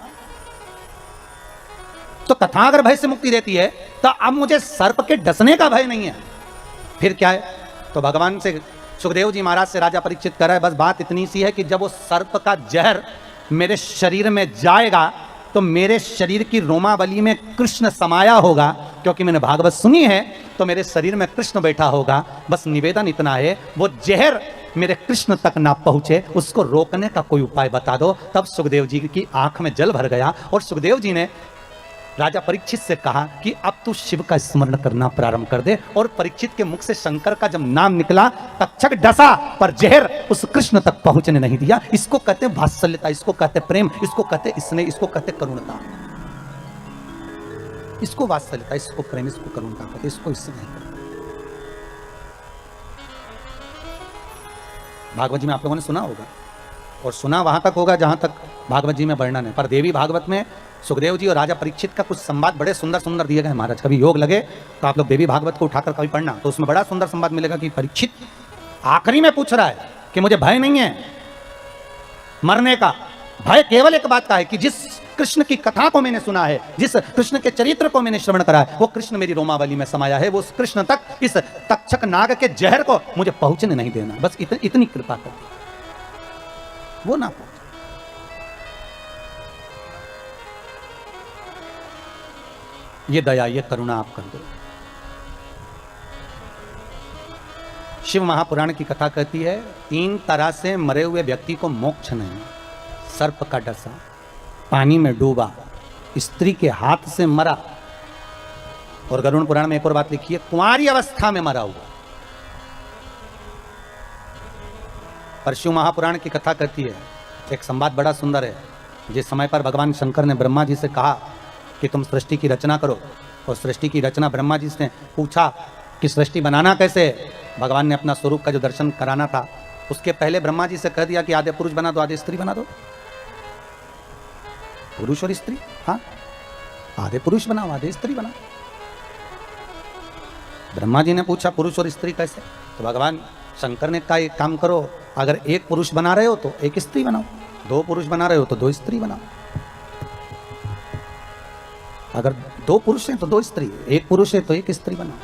तो कथा अगर भय से मुक्ति देती है तो अब मुझे सर्प के डसने का भय नहीं है, फिर क्या है? तो भगवान से सुखदेव जी महाराज से राजा परीक्षित कर रहा है, बस बात इतनी सी है कि जब वो सर्प का जहर मेरे शरीर में जाएगा तो मेरे शरीर की रोमावली में कृष्ण समाया होगा, क्योंकि मैंने भागवत सुनी है तो मेरे शरीर में कृष्ण बैठा होगा। बस निवेदन इतना है, वो जहर मेरे कृष्ण तक ना पहुंचे, उसको रोकने का कोई उपाय बता दो। तब सुखदेव जी की आंख में जल भर गया और सुखदेव जी ने राजा परीक्षित से कहा कि अब तू शिव का स्मरण करना प्रारंभ कर दे। और परीक्षित के मुख से शंकर का जब नाम निकला, तक्षक डसा पर जहर उस कृष्ण तक पहुंचने नहीं दिया। इसको कहते हैं वात्सल्यता, इसको कहते हैं प्रेम, इसको कहते हैं स्नेह, इसको कहते हैं करुणता। इसको वात्सल्यता, इसको प्रेम, इसको करुणता कहते, इसको स्नेह कहते। भागवत जी में आप लोगों ने सुना होगा और सुना वहां तक होगा जहां तक भागवत जी में वर्णन है। पर देवी भागवत में सुखदेव जी और राजा परीक्षित का कुछ संवाद बड़े सुंदर सुंदर दिए गए महाराज। कभी योग लगे तो आप लोग देवी भागवत को उठाकर कभी पढ़ना, तो उसमें बड़ा सुंदर संवाद मिलेगा कि परीक्षित आखिरी में पूछ रहा है कि मुझे भय नहीं है मरने का, भय केवल एक बात का है कि जिस कृष्ण की कथा को मैंने सुना है, जिस कृष्ण के चरित्र को मैंने श्रवण करा है, वो कृष्ण मेरी रोमावली में समाया है, वो उस कृष्ण तक, इस तक्षक नाग के जहर को मुझे पहुंचने नहीं देना। बस इतनी कृपा कर, वो ना पहुंचे। ये दया, ये करुणा आप कर दो। शिव महापुराण की कथा कहती है 3 तरह से मरे हुए व्यक्ति को मोक्ष नहीं। सर्प का डसा, पानी में डूबा, स्त्री के हाथ से मरा, और गरुड़ पुराण में एक और बात लिखी है, कुंवारी अवस्था में मरा हुआ। पर शिव महापुराण की कथा कहती है, एक संवाद बड़ा सुंदर है। जिस समय पर भगवान शंकर ने ब्रह्मा जी से कहा कि तुम सृष्टि की रचना करो, और सृष्टि की रचना ब्रह्मा जी से पूछा कि सृष्टि बनाना कैसे, भगवान ने अपना स्वरूप का जो दर्शन कराना था उसके पहले ब्रह्मा जी से कह दिया कि आधे पुरुष बना दो, आधे स्त्री बना दो। पुरुष और स्त्री, हाँ, आधे पुरुष बनाओ, आधे स्त्री बनाओ। ब्रह्मा जी ने पूछा पुरुष और स्त्री कैसे, तो तो भगवान शंकर ने कहा एक काम करो, अगर एक पुरुष बना रहे हो तो एक स्त्री बनाओ, दो पुरुष बना रहे हो तो दो स्त्री बनाओ। अगर दो पुरुष हैं तो दो स्त्री, एक पुरुष है तो एक स्त्री बनाओ,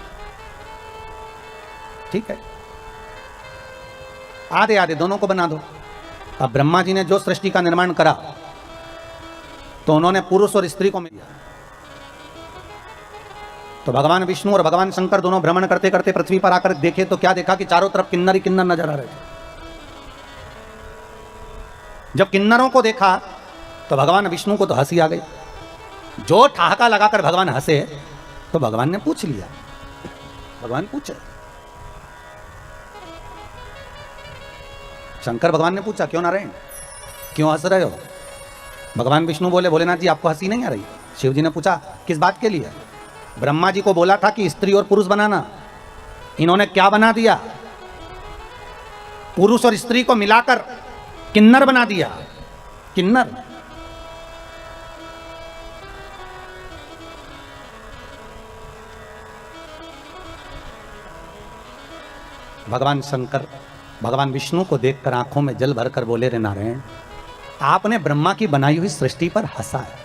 ठीक है। आधे आधे दोनों को बना दो। अब ब्रह्मा जी ने जो सृष्टि का निर्माण करा तो उन्होंने पुरुष और स्त्री को मिला। तो भगवान विष्णु और भगवान शंकर दोनों भ्रमण करते करते पृथ्वी पर आकर देखे तो क्या देखा कि चारों तरफ किन्नर ही किन्नर नजर आ रहे थे। जब किन्नरों को देखा तो भगवान विष्णु को तो हंसी आ गई। जो ठहाका लगाकर भगवान हंसे तो भगवान ने पूछ लिया, भगवान पूछे, शंकर भगवान ने पूछा क्यों नारायण क्यों हंस रहे हो? भगवान विष्णु बोले भोलेनाथ जी आपको हंसी नहीं आ रही? शिव जी ने पूछा किस बात के लिए? ब्रह्मा जी को बोला था कि स्त्री और पुरुष बनाना, इन्होंने क्या बना दिया? पुरुष और स्त्री को मिलाकर किन्नर बना दिया, किन्नर। भगवान शंकर भगवान विष्णु को देखकर आंखों में जल भरकर बोले रे नारायण आपने ब्रह्मा की बनाई हुई सृष्टि पर हंसा है।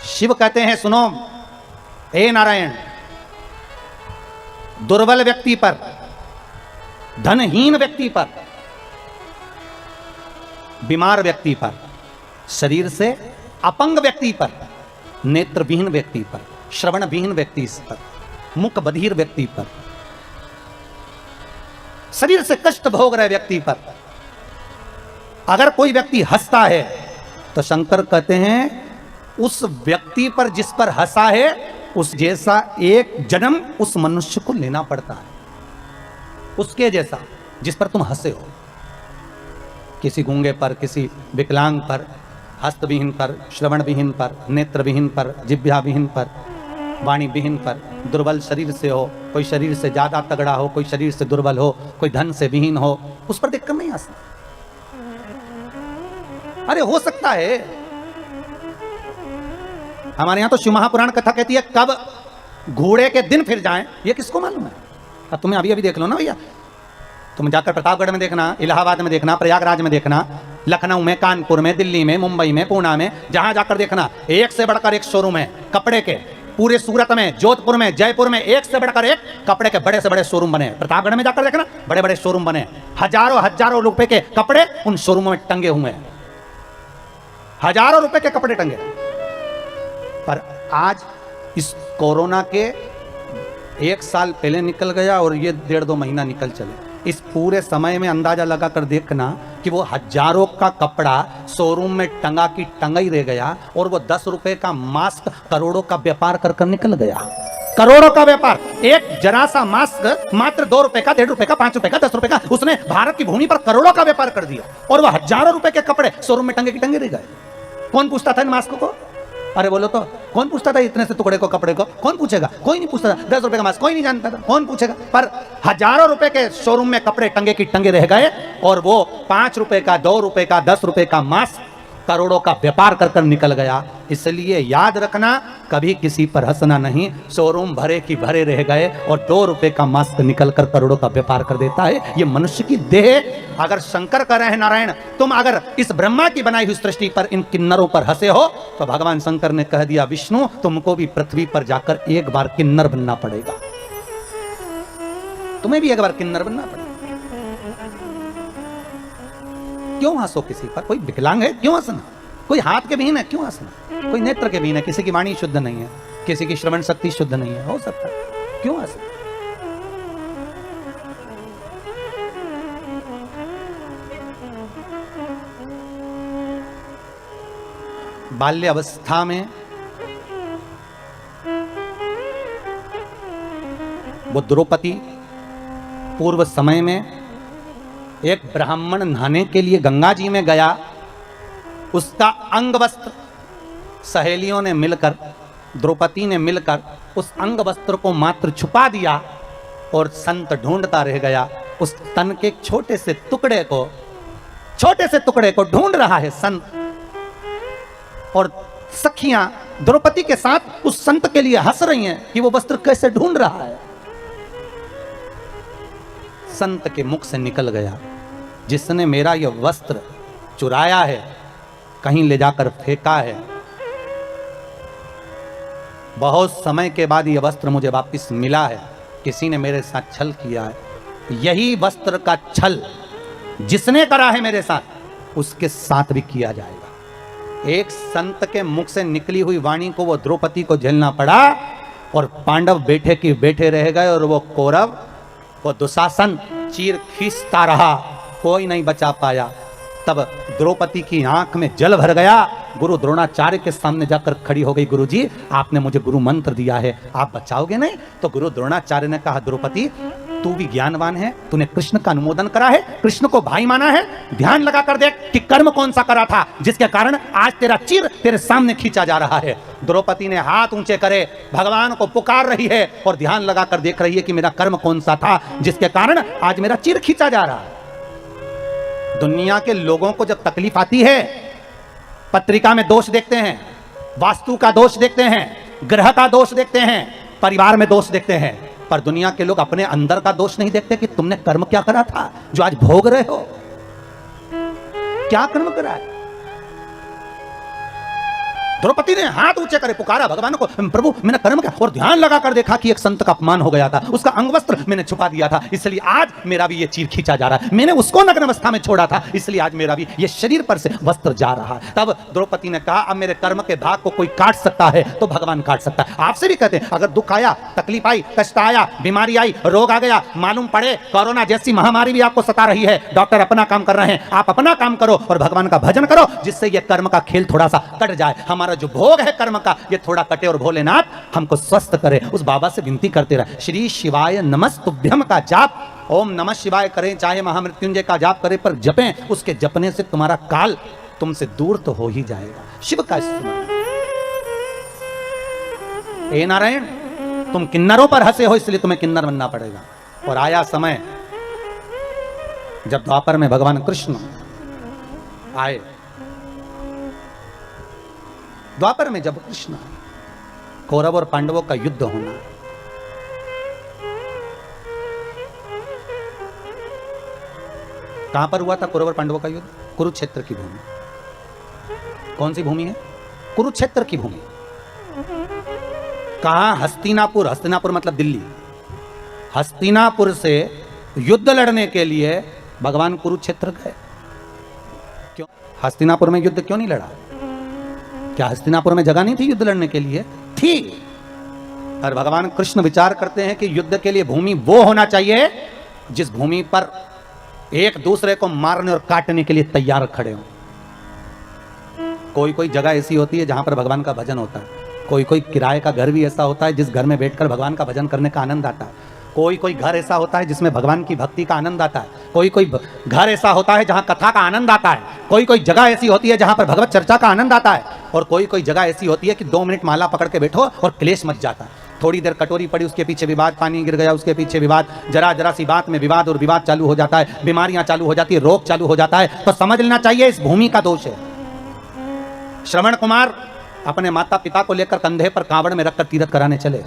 शिव कहते हैं सुनो हे नारायण, दुर्बल व्यक्ति पर, धनहीन व्यक्ति पर, बीमार व्यक्ति पर, शरीर से अपंग व्यक्ति पर, नेत्रविहीन व्यक्ति पर, श्रवणविहीन व्यक्ति पर, मुख बधिर व्यक्ति पर, शरीर से कष्ट भोग रहे व्यक्ति पर अगर कोई व्यक्ति हंसता है तो शंकर कहते हैं उस व्यक्ति पर जिस पर हंसा है उस जैसा एक जन्म उस मनुष्य को लेना पड़ता है, उसके जैसा जिस पर तुम हंसे हो। किसी गूंगे पर, किसी विकलांग पर, हस्तविहीन पर, श्रवणविहीन पर, नेत्रविहीन पर, जिह्वाविहीन पर, वाणी विहीन पर, दुर्बल शरीर से हो, कोई शरीर से ज्यादा तगड़ा हो, कोई शरीर से दुर्बल हो, कोई धन से विहीन हो, उस पर देखकर नहीं हंसना। अरे हो सकता है, हमारे यहां तो शिव महापुराण कथा कहती है कब घोड़े के दिन फिर जाएं ये किसको मालूम है। अब तुम्हें अभी अभी देख लो ना भैया, तुम जाकर प्रतापगढ़ में देखना, इलाहाबाद में देखना, प्रयागराज में देखना, लखनऊ में, कानपुर में, दिल्ली में, मुंबई में, पूना में, जहां जाकर देखना एक से बढ़कर एक शोरूम है कपड़े के। पूरे सूरत में, जोधपुर में, जयपुर में एक से बढ़कर एक कपड़े के बड़े से बड़े शोरूम बने। प्रतापगढ़ में जाकर देखना बड़े बड़े शोरूम बने, हजारों हजारों रुपए के कपड़े उन शोरूमों में टंगे हुए हैं, हजारों रुपए के कपड़े टंगे। पर आज इस कोरोना के 1 साल पहले निकल गया और ये 1.5-2 महीना निकल चले, इस पूरे समय में अंदाजा लगाकर देखना कि वो हजारों का कपड़ा शोरूम में टंगा की टंगा ही रह गया और वो 10 रुपए का मास्क करोड़ों का व्यापार कर कर निकल गया। करोड़ों का व्यापार, एक जरा सा मास्क मात्र 2 रुपए का, 1.5 रुपए का, 5 रुपए का, 10 रुपए का, उसने भारत की भूमि पर करोड़ों का व्यापार कर दिया और वो हजारों रुपए के कपड़े शोरूम में टंगे की टंगे रह गए। कौन पूछता था इन मास्क को? अरे बोलो तो कौन पूछता था इतने से टुकड़े को, कपड़े को? कौन पूछेगा? कोई नहीं पूछता था। 10 रुपए का मास्क कोई नहीं जानता था, कौन पूछेगा? पर हजारों रुपए के शोरूम में कपड़े टंगे की टंगे रह गए और वो 5 रुपए का, 2 रुपए का, 10 रुपए का मास्क करोड़ों का व्यापार कर कर निकल गया। इसलिए याद रखना कभी किसी पर हंसना नहीं। शोरूम भरे की भरे रह गए और 2 रुपए का मास्क निकल कर करोड़ों का व्यापार कर देता है। ये मनुष्य की देह। अगर शंकर कह रहे हैं नारायण तुम अगर इस ब्रह्मा की बनाई हुई सृष्टि पर इन किन्नरों पर हंसे हो तो भगवान शंकर ने कह दिया विष्णु तुमको भी पृथ्वी पर जाकर एक बार किन्नर बनना पड़ेगा, तुम्हें भी एक बार किन्नर बनना पड़ेगा। क्यों हंसो किसी पर? कोई विकलांग है क्यों हंसना? कोई हाथ के विहीन है क्यों हंसना? कोई नेत्र के विहीन है, किसी की वाणी शुद्ध नहीं है, किसी की श्रवण शक्ति शुद्ध नहीं है, हो सकता है, क्यों हंसना? बाल्य अवस्था में वो द्रौपदी पूर्व समय में एक ब्राह्मण नहाने के लिए गंगा जी में गया, उसका अंग वस्त्र सहेलियों ने मिलकर, द्रौपदी ने मिलकर उस अंग वस्त्र को मात्र छुपा दिया और संत ढूंढता रह गया। उस तन के छोटे से टुकड़े को ढूंढ रहा है संत, और सखियां द्रौपदी के साथ उस संत के लिए हंस रही हैं कि वो वस्त्र कैसे ढूंढ रहा है। संत के मुख से निकल गया, जिसने मेरा यह वस्त्र चुराया है, कहीं ले जाकर फेंका है, बहुत समय के बाद यह वस्त्र मुझे वापस मिला है, किसी ने मेरे साथ छल किया है। यही वस्त्र का छल जिसने करा है मेरे साथ, उसके साथ भी किया जाएगा। एक संत के मुख से निकली हुई वाणी को वो द्रौपदी को झेलना पड़ा, और पांडव बैठे की बैठे रह गए, और वो कौरव, वो दुशासन चीर खींचता रहा, कोई नहीं बचा पाया। तब द्रौपदी की आंख में जल भर गया, गुरु द्रोणाचार्य के सामने जाकर खड़ी हो गई, गुरुजी आपने मुझे गुरु मंत्र दिया है, आप बचाओगे नहीं? तो गुरु द्रोणाचार्य ने कहा, द्रौपदी तू भी ज्ञानवान है, तूने कृष्ण का अनुमोदन करा है, कृष्ण को भाई माना है, ध्यान लगा कर देख कि कर्म कौन सा करा था जिसके कारण आज तेरा चीर तेरे सामने खींचा जा रहा है। द्रौपदी ने हाथ ऊंचे करे, भगवान को पुकार रही है और ध्यान लगा कर देख रही है कि मेरा कर्म कौन सा था जिसके कारण आज मेरा चीर खींचा जा रहा है। दुनिया के लोगों को जब तकलीफ आती है, पत्रिका में दोष देखते हैं, वास्तु का दोष देखते हैं, ग्रह का दोष देखते हैं, परिवार में दोष देखते हैं, पर दुनिया के लोग अपने अंदर का दोष नहीं देखते कि तुमने कर्म क्या करा था जो आज भोग रहे हो। क्या कर्म करा है? द्रौपदी ने हाथ ऊंचे करे, पुकारा भगवान को, प्रभु मैंने कर्म क्या, और ध्यान लगा कर देखा कि एक संत का अपमान हो गया था, उसका अंगवस्त्र मैंने छुपा दिया था, इसलिए आज मेरा भी ये चीर खींचा जा रहा है, मैंने उसको नग्न अवस्था में छोड़ा था, इसलिए आज मेरा भी ये शरीर पर से वस्त्र जा रहा है। तब द्रौपदी ने कहा, अब मेरे कर्म के दाग को कोई काट सकता है तो भगवान काट सकता है। आपसे भी कहते हैं, अगर दुख आया, तकलीफ आई, कष्ट आया, बीमारी आई, रोग आ गया, मालूम पड़े कोरोना जैसी महामारी भी आपको सता रही है, डॉक्टर अपना काम कर रहे हैं, आप अपना काम करो और भगवान का भजन करो, जिससे ये कर्म का खेल थोड़ा सा कट जाए, हमारा जो भोग है कर्म का ये थोड़ा कटे, और भोलेनाथ हमको स्वस्थ करे। उस बाबा से विनती करते रहे, श्री शिवाय नमस्तुभ्यम का जाप, ओम नमः शिवाय करें, चाहे महामृत्युंजय का जाप करें, पर जपें, उसके जपने से तुम्हारा काल तुमसे दूर तो हो ही जाएगा। शिव का स्मरण। हे नारायण, तुम किन्नरों पर हंसे हो इसलिए तुम्हें किन्नर बनना पड़ेगा। और आया समय जब द्वापर में भगवान कृष्ण आए, द्वापर में जब कृष्ण आए, कौरव और पांडवों का युद्ध होना, कहां पर हुआ था कौरव और पांडवों का युद्ध? कुरुक्षेत्र की भूमि। कौन सी भूमि है? कुरुक्षेत्र की भूमि। कहां? हस्तिनापुर। हस्तिनापुर मतलब दिल्ली। हस्तिनापुर से युद्ध लड़ने के लिए भगवान कुरुक्षेत्र गए। क्यों? हस्तिनापुर में युद्ध क्यों नहीं लड़ा? क्या हस्तिनापुर में जगह नहीं थी युद्ध लड़ने के लिए? थी। और भगवान कृष्ण विचार करते हैं कि युद्ध के लिए भूमि वो होना चाहिए जिस भूमि पर एक दूसरे को मारने और काटने के लिए तैयार खड़े हों। कोई कोई जगह ऐसी होती है जहां पर भगवान का भजन होता है, कोई कोई किराए का घर भी ऐसा होता है जिस घर में बैठकर भगवान का भजन करने का आनंद आता है, कोई कोई घर ऐसा होता है जिसमें भगवान की भक्ति का आनंद आता है, कोई कोई घर ऐसा होता है जहां कथा का आनंद आता है, कोई कोई जगह ऐसी होती है जहां पर भगवत चर्चा का आनंद आता है, और कोई कोई जगह ऐसी होती है कि 2 मिनट माला पकड़ के बैठो और क्लेश मच जाता है। थोड़ी देर कटोरी पड़ी, उसके पीछे विवाद, पानी गिर गया उसके पीछे विवाद, जरा जरा सी बात में विवाद और विवाद चालू हो जाता है, बीमारियां चालू हो जाती है, रोग चालू हो जाता है। तो समझ लेना चाहिए इस भूमि का दोष है। श्रवण कुमार अपने माता पिता को लेकर कंधे पर कांवड़ में रखकर तीर्थ कराने चले।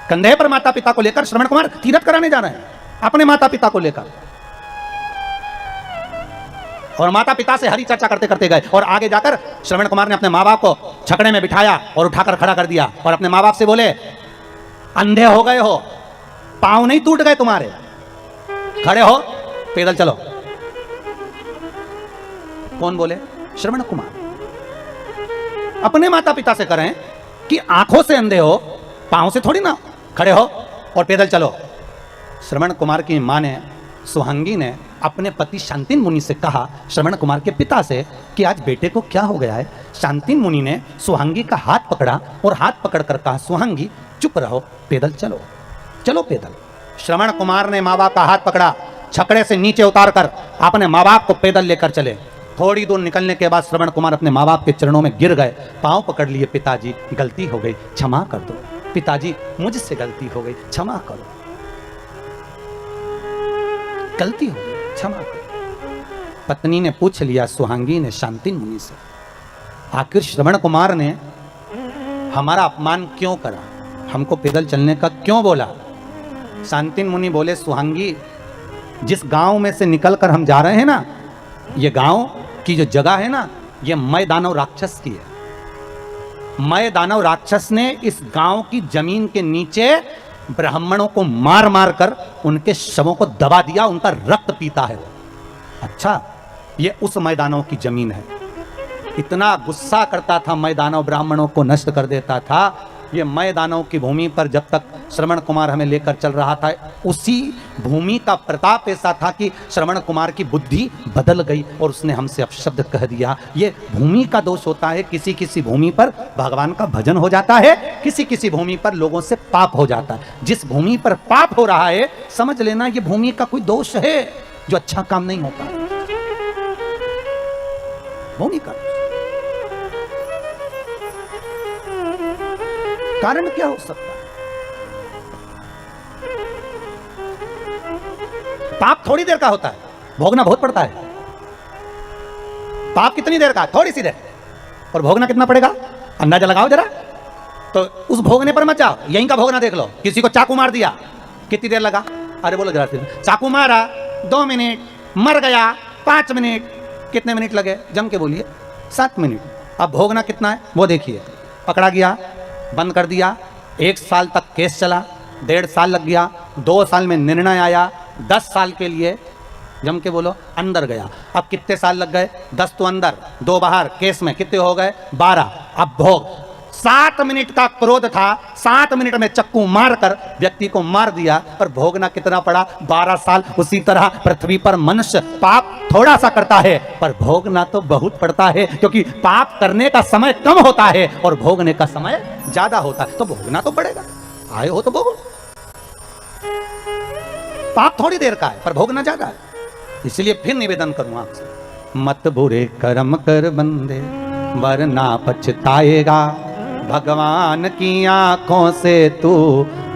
कंधे पर माता पिता को लेकर श्रवण कुमार तीर्थ कराने जा रहे हैं अपने माता पिता को लेकर, और माता पिता से हरी चर्चा करते करते गए, और आगे जाकर श्रवण कुमार ने अपने माँ बाप को छकड़े में बिठाया और उठाकर खड़ा कर दिया, और अपने माँ बाप से बोले, अंधे हो गए हो, पांव नहीं टूट गए तुम्हारे, खड़े हो, पैदल चलो। कौन बोले? श्रवण कुमार। अपने माता पिता से करें कि आंखों से अंधे हो, पांव से थोड़ी ना, खड़े हो और पैदल चलो। श्रवण कुमार की मां ने, सुहांगी ने अपने पति शांतिन मुनि से कहा, श्रवण कुमार के पिता से, कि आज बेटे को क्या हो गया है। शांतिन मुनि ने सुहांगी का हाथ पकड़ा और हाथ पकड़कर कहा, सुहांगी चुप रहो, पैदल चलो, चलो पैदल। श्रवण कुमार ने माँ बाप का हाथ पकड़ा, छकड़े से नीचे उतारकर अपने माँ बाप को पैदल लेकर चले। थोड़ी दूर निकलने के बाद श्रवण कुमार अपने माँ बाप के चरणों में गिर गए, पांव पकड़ लिए, पिताजी गलती हो गई, क्षमा कर दो, पिताजी मुझसे गलती हो गई, क्षमा करो, गलती हो गई, क्षमा करो। पत्नी ने पूछ लिया, सुहांगी ने शांतिन मुनि से, आखिर श्रवण कुमार ने हमारा अपमान क्यों करा, हमको पैदल चलने का क्यों बोला? शांतिन मुनि बोले, सुहांगी, जिस गांव में से निकलकर हम जा रहे हैं ना, ये गांव की जो जगह है ना, ये मय दानव राक्षस की है। मय दानव राक्षस ने इस गांव की जमीन के नीचे ब्राह्मणों को मार मार कर उनके शवों को दबा दिया, उनका रक्त पीता है वो। अच्छा, ये उस मय दानव की जमीन है। इतना गुस्सा करता था मय दानव, ब्राह्मणों को नष्ट कर देता था। ये मय दानव की भूमि पर जब तक श्रवण कुमार हमें लेकर चल रहा था, उसी भूमि का प्रताप ऐसा था कि श्रवण कुमार की बुद्धि बदल गई और उसने हमसे अपशब्द कह दिया। ये भूमि का दोष होता है। किसी किसी भूमि पर भगवान का भजन हो जाता है, किसी किसी भूमि पर लोगों से पाप हो जाता है। जिस भूमि पर पाप हो रहा है, समझ लेना ये भूमि का कोई दोष है जो अच्छा काम नहीं होता। भूमि का कारण क्या हो सकता है? पाप थोड़ी देर का होता है, भोगना बहुत पड़ता है। पाप कितनी देर का? थोड़ी सी देर। और भोगना कितना पड़ेगा? अंदाजा लगाओ जरा। तो उस भोगने पर मत जाओ, यहीं का भोगना देख लो। किसी को चाकू मार दिया, कितनी देर लगा? अरे बोलो जरा। चाकू मारा 2 मिनट, मर गया 5 मिनट, कितने मिनट लगे? जम के बोलिए, 7 मिनट। अब भोगना कितना है वो देखिए। पकड़ा गया, बंद कर दिया, 1 साल तक केस चला, 1.5 साल लग गया, 2 साल में निर्णय आया, 10 साल के लिए जम के बोलो अंदर गया। अब कितने साल लग गए? 10 तो अंदर, 2 बाहर। केस में कितने हो गए? 12। अब भोग 7 मिनट का क्रोध था, 7 मिनट में चक्कू मारकर व्यक्ति को मार दिया, पर भोगना कितना पड़ा? 12 साल। उसी तरह पृथ्वी पर मनुष्य पाप थोड़ा सा करता है, पर भोगना तो बहुत पड़ता है, क्योंकि पाप करने का समय कम होता है और भोगने का समय ज्यादा होता है। तो भोगना तो पड़ेगा, आए हो तो भोगो। पाप थोड़ी देर का है, पर भोगना ज्यादा है। इसलिए फिर निवेदन करूं आपसे, मत बुरे कर्म कर बंदे, वरना पछताएगा। भगवान की आंखों से तू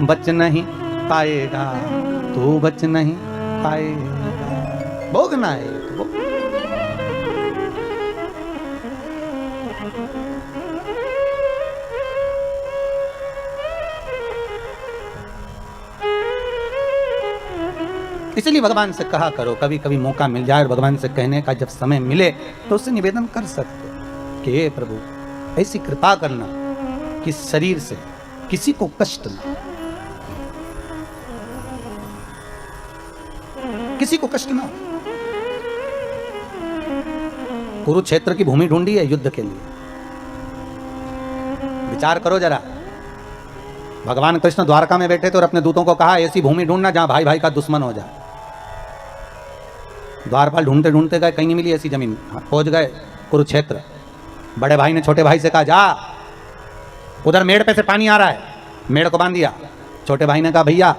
बच नहीं पाएगा, तू बच नहीं पाएगा। भोगना है तो इसलिए भगवान से कहा करो। कभी कभी मौका मिल जाए और भगवान से कहने का जब समय मिले तो उससे निवेदन कर सकते कि हे प्रभु, ऐसी कृपा करना कि शरीर से किसी को कष्ट ना, किसी को कष्ट ना। कुरुक्षेत्र की भूमि ढूंढी है युद्ध के लिए। विचार करो जरा। भगवान कृष्ण द्वारका में बैठे थे और अपने दूतों को कहा, ऐसी भूमि ढूंढना जहां भाई भाई का दुश्मन हो जाए। द्वारपाल ढूंढते ढूंढते गए, कहीं नहीं मिली ऐसी जमीन। पहुंच गए कुरुक्षेत्र। बड़े भाई ने छोटे भाई से कहा, जा उधर मेड़ पे से पानी आ रहा है, मेड़ को बांध दिया। छोटे भाई ने कहा, भैया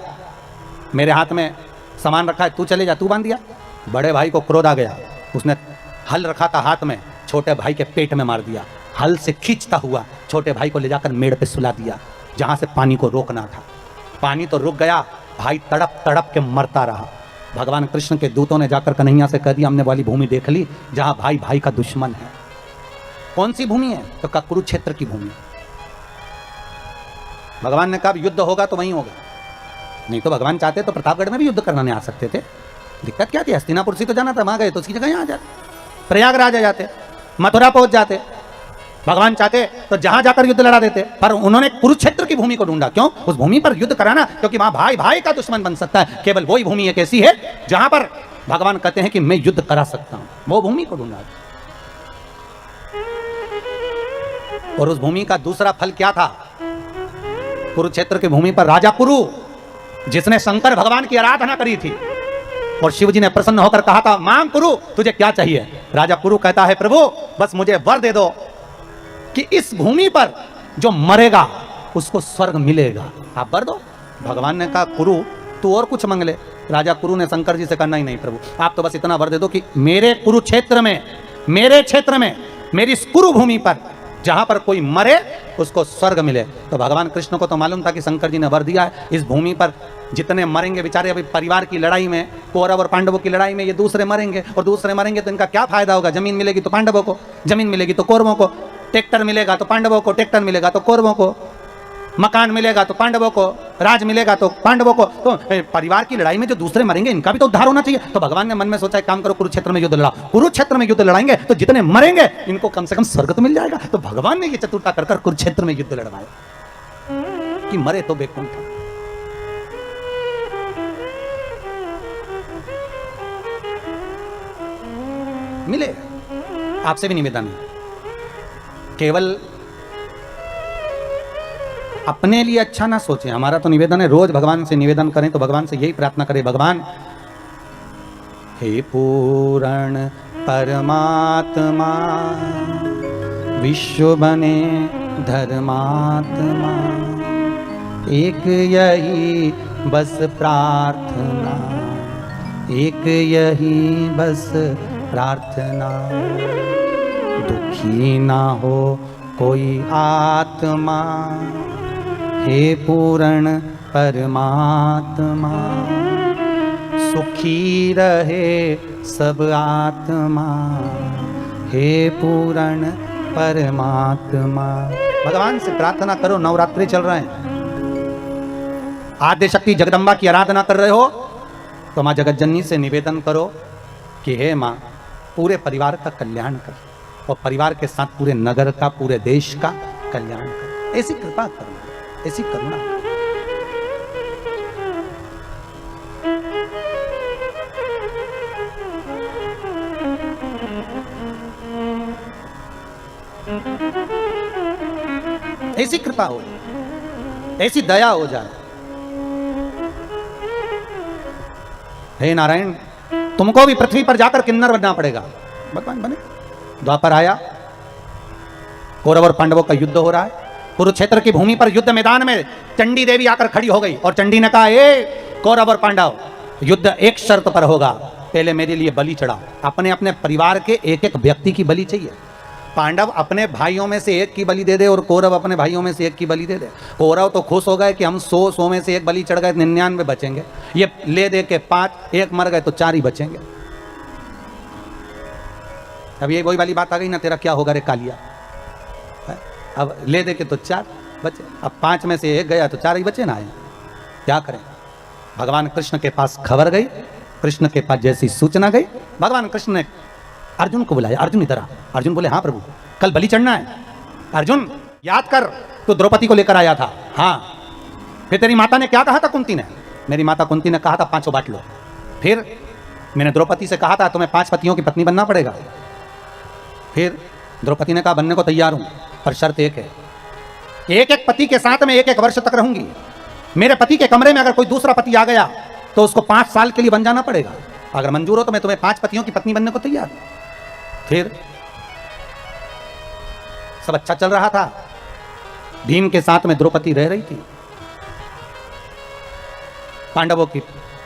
मेरे हाथ में सामान रखा है, तू चले जा, तू बांध दिया। बड़े भाई को क्रोध आ गया, उसने हल रखा था हाथ में, छोटे भाई के पेट में मार दिया। हल से खींचता हुआ छोटे भाई को ले जाकर मेड़ पे सुला दिया, जहां से पानी को रोकना था। पानी तो रुक गया, भाई तड़प तड़प के मरता रहा। भगवान कृष्ण के दूतों ने जाकर कन्हैया से कह दिया, हमने वाली भूमि देख ली जहां भाई भाई का दुश्मन है। कौन सी भूमि है? तो कहा कुरुक्षेत्र की भूमि। भगवान ने कहा युद्ध होगा तो वहीं होगा, नहीं तो भगवान चाहते तो प्रतापगढ़ में भी युद्ध कराने आ सकते थे। दिक्कत क्या थी? हस्तिनापुर से तो जाना था, वहां गए तो उसकी जगह यहाँ आ जाते, प्रयागराज आ जाते, मथुरा पहुंच जाते। भगवान चाहते तो जहां जाकर युद्ध लड़ा देते, पर उन्होंने कुरुक्षेत्र की भूमि को ढूंढा। क्यों? उस भूमि पर युद्ध कराना, क्योंकि वहां भाई भाई का दुश्मन बन सकता है। केवल वही भूमि एक ऐसी है जहां पर भगवान कहते हैं कि मैं युद्ध करा सकता हूं, वो भूमि को ढूंढा। और उस भूमि का दूसरा फल क्या था? कुरुक्षेत्र की भूमि पर राजा कुरु, जिसने शंकर भगवान की आराधना करी थी, और शिव जी ने प्रसन्न होकर कहा था, मांग कुरु, तुझे क्या चाहिए? राजा कुरु कहता है, प्रभु बस मुझे वर दे दो कि इस भूमि पर जो मरेगा उसको स्वर्ग मिलेगा, आप वर दो। भगवान ने कहा, कुरु तू और कुछ मांग ले। राजा कुरु ने शंकर जी से कहा, नहीं नहीं प्रभु, आप तो बस इतना वर दे दो कि मेरे कुरुक्षेत्र में, मेरे क्षेत्र में, मेरी इस कुरु भूमि पर जहां पर कोई मरे उसको स्वर्ग मिले। तो भगवान कृष्ण को तो मालूम था कि शंकर जी ने वर दिया है, इस भूमि पर जितने मरेंगे बेचारे, अभी परिवार की लड़ाई में, कौरव और पांडवों की लड़ाई में ये दूसरे मरेंगे, और दूसरे मरेंगे तो इनका क्या फायदा होगा? जमीन मिलेगी तो पांडवों को, जमीन मिलेगी तो कौरवों को, ट्रैक्टर मिलेगा तो पांडवों को, ट्रैक्टर मिलेगा तो कौरवों को। मकान मिलेगा तो पांडवों को, राज मिलेगा तो पांडवों को। तो परिवार की लड़ाई में जो दूसरे मरेंगे इनका भी तो उद्धार होना चाहिए। तो भगवान ने मन में सोचा एक काम करो, कुरुक्षेत्र में युद्ध लड़ाओ। कुरुक्षेत्र में युद्ध लड़ाएंगे तो जितने मरेंगे इनको कम से कम स्वर्ग तो मिल जाएगा। तो भगवान ने ये चतुरता कर कुरुक्षेत्र में युद्ध लड़वाया कि मरे तो बैकुंठ। मिले। आपसे भी निवेदन है, केवल अपने लिए अच्छा ना सोचें। हमारा तो निवेदन है, रोज भगवान से निवेदन करें तो भगवान से यही प्रार्थना करें, भगवान हे पूर्ण परमात्मा विश्व बने धर्मात्मा, एक यही बस प्रार्थना, एक यही बस प्रार्थना, दुखी ना हो कोई आत्मा, हे पूर्ण परमात्मा, सुखी रहे सब आत्मा, हे पूर्ण परमात्मा। भगवान से प्रार्थना करो। नवरात्रि चल रहे हैं, आद्य शक्ति जगदम्बा की आराधना कर रहे हो तो माँ जगतजननी से निवेदन करो कि हे माँ, पूरे परिवार का कल्याण कर और परिवार के साथ पूरे नगर का, पूरे देश का कल्याण कर। ऐसी कृपा करना, ऐसी करुणा। ऐसी कृपा हो, ऐसी दया हो जाए। हे नारायण, तुमको भी पृथ्वी पर जाकर किन्नर बनना पड़ेगा। भगवान बने। द्वापर आया, कौरव और पांडवों का युद्ध हो रहा है। कुरुक्षेत्र की भूमि पर युद्ध मैदान में चंडी देवी आकर खड़ी हो गई और चंडी ने कहा, ए कौरव और पांडव, युद्ध एक शर्त पर होगा, पहले मेरे लिए बलि चढ़ाओ। अपने अपने परिवार के एक एक व्यक्ति की बलि चाहिए। पांडव अपने भाइयों में से एक की बलि दे दे और कौरव अपने भाइयों में से एक की बलि दे दे। कौरव तो खुश हो गए कि हम 100 में से एक बलि चढ़ गए, 99 बचेंगे। ये ले दे के 5, एक मर गए तो 4 ही बचेंगे। अब ये वही वाली बात आ गई ना, तेरा क्या होगा रे कालिया। अब ले दे के तो 4 बचे, अब 5 में से एक गया तो 4 ही बचे ना। क्या करें। भगवान कृष्ण के पास खबर गई, कृष्ण के पास जैसी सूचना गई, भगवान कृष्ण ने अर्जुन को बुलाया। अर्जुन इधर आ। अर्जुन बोले, हाँ प्रभु, कल बलि चढ़ना है। अर्जुन याद कर, तो द्रौपदी को लेकर आया था। हाँ, फिर तेरी माता ने क्या कहा था कुंती ने? मेरी माता कुंती ने कहा था 5 बांट लो। फिर मैंने द्रौपदी से कहा था तुम्हें 5 पतियों की पत्नी बनना पड़ेगा। फिर द्रौपदी ने कहा बनने को तैयार हूं, पर शर्त एक है, एक एक पति के साथ में 1-1 वर्ष तक रहूंगी। मेरे पति के कमरे में अगर कोई दूसरा पति आ गया तो उसको 5 साल के लिए बन जाना पड़ेगा। अगर मंजूर हो तो मैं तुम्हें 5 पतियों की पत्नी बनने को तैयार हूं। फिर सब अच्छा चल रहा था। भीम के साथ में द्रौपदी रह रही थी। पांडवों की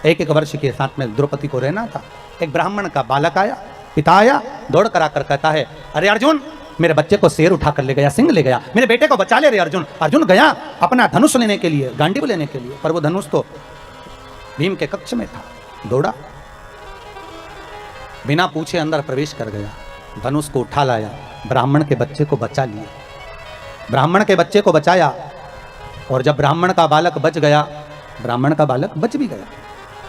1-1 वर्ष के साथ में द्रौपदी को रहना था। एक ब्राह्मण का बालक आया, पिता आया, दौड़ कर आकर कहता है, अरे अर्जुन, मेरे बच्चे को शेर उठा कर ले गया, सिंह ले गया, मेरे बेटे को बचा ले रे अर्जुन। अर्जुन गया अपना धनुष लेने के लिए, गांडीव लेने के लिए, पर वो धनुष तो भीम के कक्ष में था। दौड़ा, बिना पूछे अंदर प्रवेश कर गया, धनुष को उठा लाया, ब्राह्मण के बच्चे को बचा लिया। ब्राह्मण के बच्चे को बचाया, और जब ब्राह्मण का बालक बच गया, ब्राह्मण का बालक बच भी गया,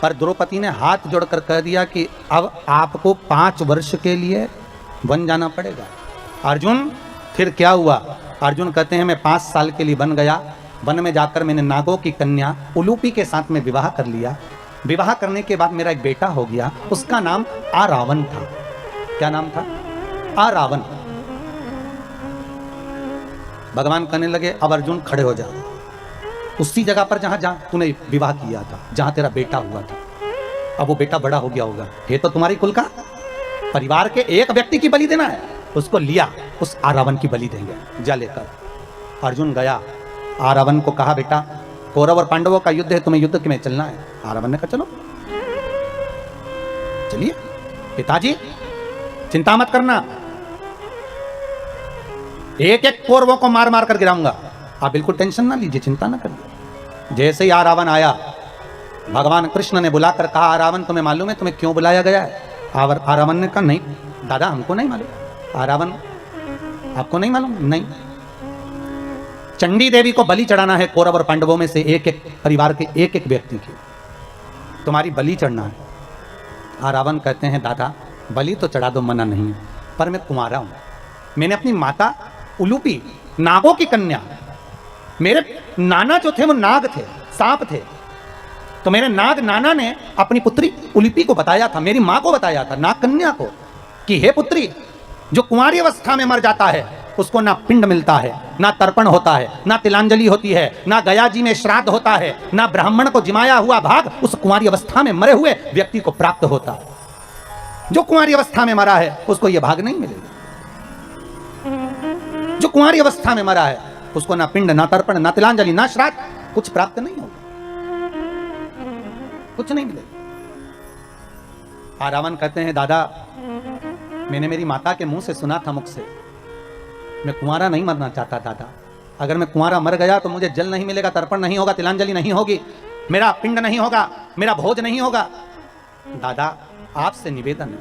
पर द्रौपदी ने हाथ जोड़कर कह दिया कि अब आपको 5 वर्ष के लिए बन जाना पड़ेगा। अर्जुन, फिर क्या हुआ? अर्जुन कहते हैं मैं 5 साल के लिए बन गया। वन में जाकर मैंने नागों की कन्या उलूपी के साथ में विवाह कर लिया। विवाह करने के बाद मेरा एक बेटा हो गया, उसका नाम आरावन था। क्या नाम था? आरावन। भगवान कहने लगे, अब अर्जुन खड़े हो जा, उसी जगह पर जहां तूने विवाह किया था, जहां तेरा बेटा हुआ था। अब वो बेटा बड़ा हो गया होगा, ये तो तुम्हारी कुल का, परिवार के एक व्यक्ति की बलि देना है, उसको लिया, उस आरावन की बलि देंगे, जा लेकर। अर्जुन गया, आरावन को कहा, बेटा कौरव और पांडवों का युद्ध है, तुम्हें युद्ध में चलना है। आरावन ने कहा चलो चलिए। पिताजी चिंता मत करना, 1-1 कौरवों को मार मार कर गिराऊंगा, आप बिल्कुल टेंशन ना लीजिए, चिंता ना करिए। जैसे ही आरावन आया, भगवान कृष्ण ने बुलाकर कहा, आरावन तुम्हें मालूम है तुम्हें क्यों बुलाया गया है? आरावन ने कहा, नहीं दादा, हमको नहीं मालूम। आरावन, आपको नहीं मालूम? नहीं। चंडी देवी को बलि चढ़ाना है कौरव और पांडवों में से एक एक परिवार के एक एक व्यक्ति की, तुम्हारी बलि चढ़ना है। रावण कहते हैं दादा बलि तो चढ़ा दो, मना नहीं है, पर मैं कुंवारा हूं, मैंने अपनी माता उलूपी नागों की कन्या, मेरे नाना जो थे वो नाग थे, सांप थे, तो मेरे नाग नाना ने अपनी पुत्री उलूपी को बताया था, मेरी मां को बताया था, नाग कन्या को, कि हे पुत्री, जो कुंवारी अवस्था में मर जाता है उसको ना पिंड मिलता है, ना तर्पण होता है, ना तिलांजलि होती है, ना गया जी में श्राद्ध होता है, ना ब्राह्मण को जिमाया हुआ भाग उस कुंवारी अवस्था में मरे हुए व्यक्ति को प्राप्त होता है। जो कुंवारी अवस्था में मरा है उसको यह भाग नहीं मिलेगा। जो कुंवारी अवस्था में मरा है उसको ना पिंड, ना तर्पण, ना तिलांजलि, ना श्राद्ध, कुछ प्राप्त नहीं होगा, कुछ नहीं मिलेगा। रावण कहते हैं दादा मैंने मेरी माता के मुंह से सुना था, मुख से, मैं कुंवारा नहीं मरना चाहता दादा, अगर मैं कुंवारा मर गया तो मुझे जल नहीं मिलेगा, तर्पण नहीं होगा, तिलांजलि नहीं होगी, मेरा पिंड नहीं होगा, मेरा भोज नहीं होगा। दादा आपसे निवेदन है,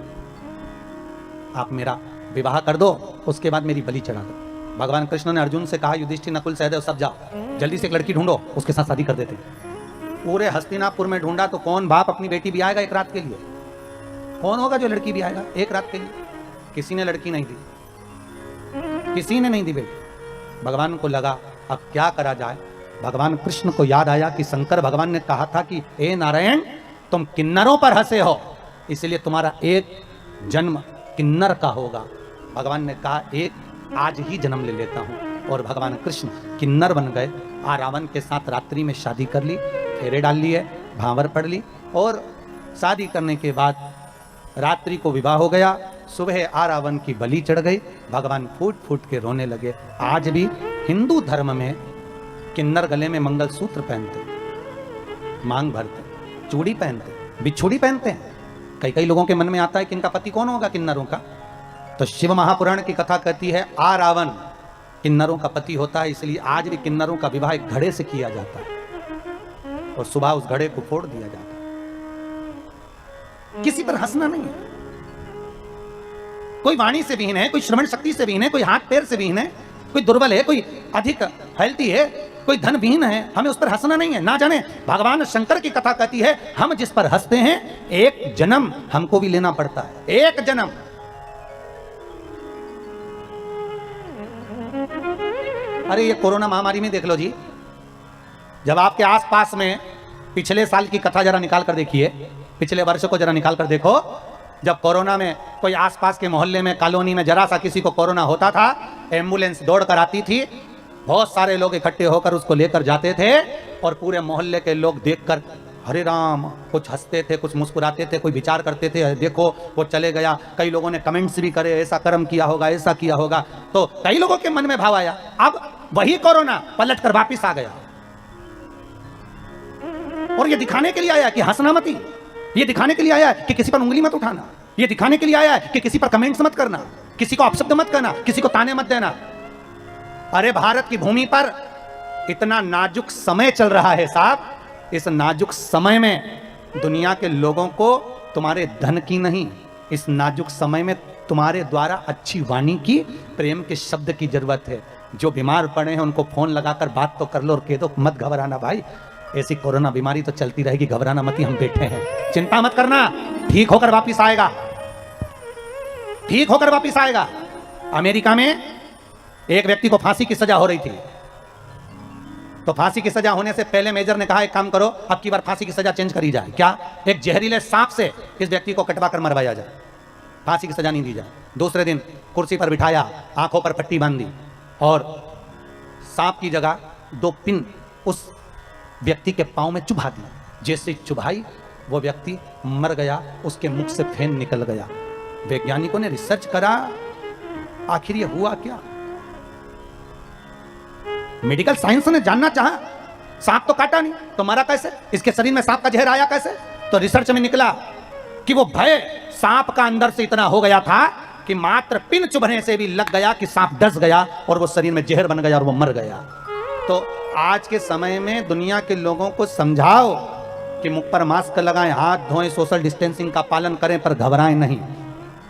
आप मेरा विवाह कर दो, उसके बाद मेरी बलि चढ़ा दो। भगवान कृष्ण ने अर्जुन से कहा युधिष्ठिर, नकुल, सहदेव सब जाओ, जल्दी से एक लड़की ढूंढो, उसके साथ शादी कर देते। पूरे हस्तिनापुर में ढूंढा तो कौन बाप अपनी बेटी भी आएगा एक रात के लिए? कौन होगा जो लड़की भी आएगा एक रात के लिए? किसी ने लड़की नहीं दी, किसी ने नहीं दी बेटी। भगवान को लगा अब क्या करा जाए। भगवान कृष्ण को याद आया कि शंकर भगवान ने कहा था कि हे नारायण तुम किन्नरों पर हंसे हो, इसलिए तुम्हारा एक जन्म किन्नर का होगा। भगवान ने कहा एक आज ही जन्म ले लेता हूं, और भगवान कृष्ण किन्नर बन गए। रावण के साथ रात्रि में शादी कर ली, फेरे डाल लिए, भांवर पढ़ ली, और शादी करने के बाद रात्रि को विवाह हो गया। सुबह रावण की बलि चढ़ गई। भगवान फूट फूट के रोने लगे। आज भी हिंदू धर्म में किन्नर गले में मंगलसूत्र पहनते, मांग भरते, चूड़ी पहनते, बिछुड़ी पहनते हैं। कई कई लोगों के मन में आता है कि इनका पति कौन होगा किन्नरों का, तो शिव महापुराण की कथा कहती है रावण किन्नरों का पति होता है, इसलिए आज भी किन्नरों का विवाह एक घड़े से किया जाता है और सुबह उस घड़े को फोड़ दिया जाता है। किसी पर हंसना नहीं है। कोई वाणी से विहीन है, कोई श्रवण शक्ति से विहीन है, कोई हाथ पैर से विहीन है, कोई दुर्बल है, कोई अधिक हेल्थी है, कोई धन विहीन है, हमें उस पर हंसना नहीं है। ना जाने भगवान शंकर की कथा कहती है हम जिस पर हंसते हैं एक जन्म हमको भी लेना पड़ता है, एक जन्म। अरे ये कोरोना महामारी में देख लो जी, जब आपके आसपास में पिछले साल की कथा जरा निकाल कर देखिए, पिछले वर्ष को जरा निकाल कर देखो। जब कोरोना में कोई आसपास के मोहल्ले में, कॉलोनी में जरा सा किसी को कोरोना होता था, एम्बुलेंस दौड़ कर आती थी, बहुत सारे लोग इकट्ठे होकर उसको लेकर जाते थे, और पूरे मोहल्ले के लोग देखकर हरे राम, कुछ हंसते थे, कुछ मुस्कुराते थे, कोई विचार करते थे, देखो वो चले गया। कई लोगों ने कमेंट्स भी करे, ऐसा कर्म किया होगा, ऐसा किया होगा। तो कई लोगों के मन में भाव आया। अब वही कोरोना पलट कर वापिस आ गया, और ये दिखाने के लिए आया कि हंसना मत ही, ये दिखाने के लिए आया है कि किसी पर उंगली मत उठाना, ये दिखाने के लिए आया है कि किसी पर कमेंट्स मत करना, किसी को अपशब्द मत करना, किसी को ताने मत देना। अरे भारत की भूमि पर इतना नाजुक समय चल रहा है साहब, इस नाजुक समय में दुनिया के लोगों को तुम्हारे धन की नहीं, इस नाजुक समय में तुम्हारे द्वारा अच्छी वाणी की, प्रेम के शब्द की जरूरत है। जो बीमार पड़े हैं उनको फोन लगाकर बात तो कर लो और कह दो मत घबराना भाई, ऐसी कोरोना बीमारी तो चलती रहेगी, घबराना मत ही, हम बैठे हैं, चिंता मत करना, ठीक होकर वापिस आएगा, ठीक होकर वापिस आएगा। अमेरिका में एक व्यक्ति को फांसी की सजा हो रही थी, तो फांसी की सजा होने से पहले मेजर ने कहा एक काम करो, अब की बार फांसी की सजा चेंज करी जाए। क्या? एक जहरीले सांप से इस व्यक्ति को कटवा कर मरवाया जाए, फांसी की सजा नहीं दी जाए। दूसरे दिन कुर्सी पर बिठाया, आंखों पर पट्टी बांध दी, और सांप की जगह 2 पिन उस व्यक्ति के पांव में चुभा दी। जैसे चुभाई वो व्यक्ति मर गया, उसके मुख से फेन निकल गया। वैज्ञानिकों ने रिसर्च करा, आखिर ये हुआ क्या? मेडिकल साइंस ने जानना चाहा, सांप तो काटा नहीं तो मरा कैसे, इसके शरीर में सांप का जहर आया कैसे? तो रिसर्च में निकला कि वो भय सांप का अंदर से इतना हो गया था कि मात्र पिन चुभने से भी लग गया कि सांप डस गया और वो शरीर में जहर बन गया और वो मर गया। तो आज के समय में दुनिया के लोगों को समझाओ कि मुख पर मास्क लगाएं, हाथ धोएं, सोशल डिस्टेंसिंग का पालन करें, पर घबराएं नहीं।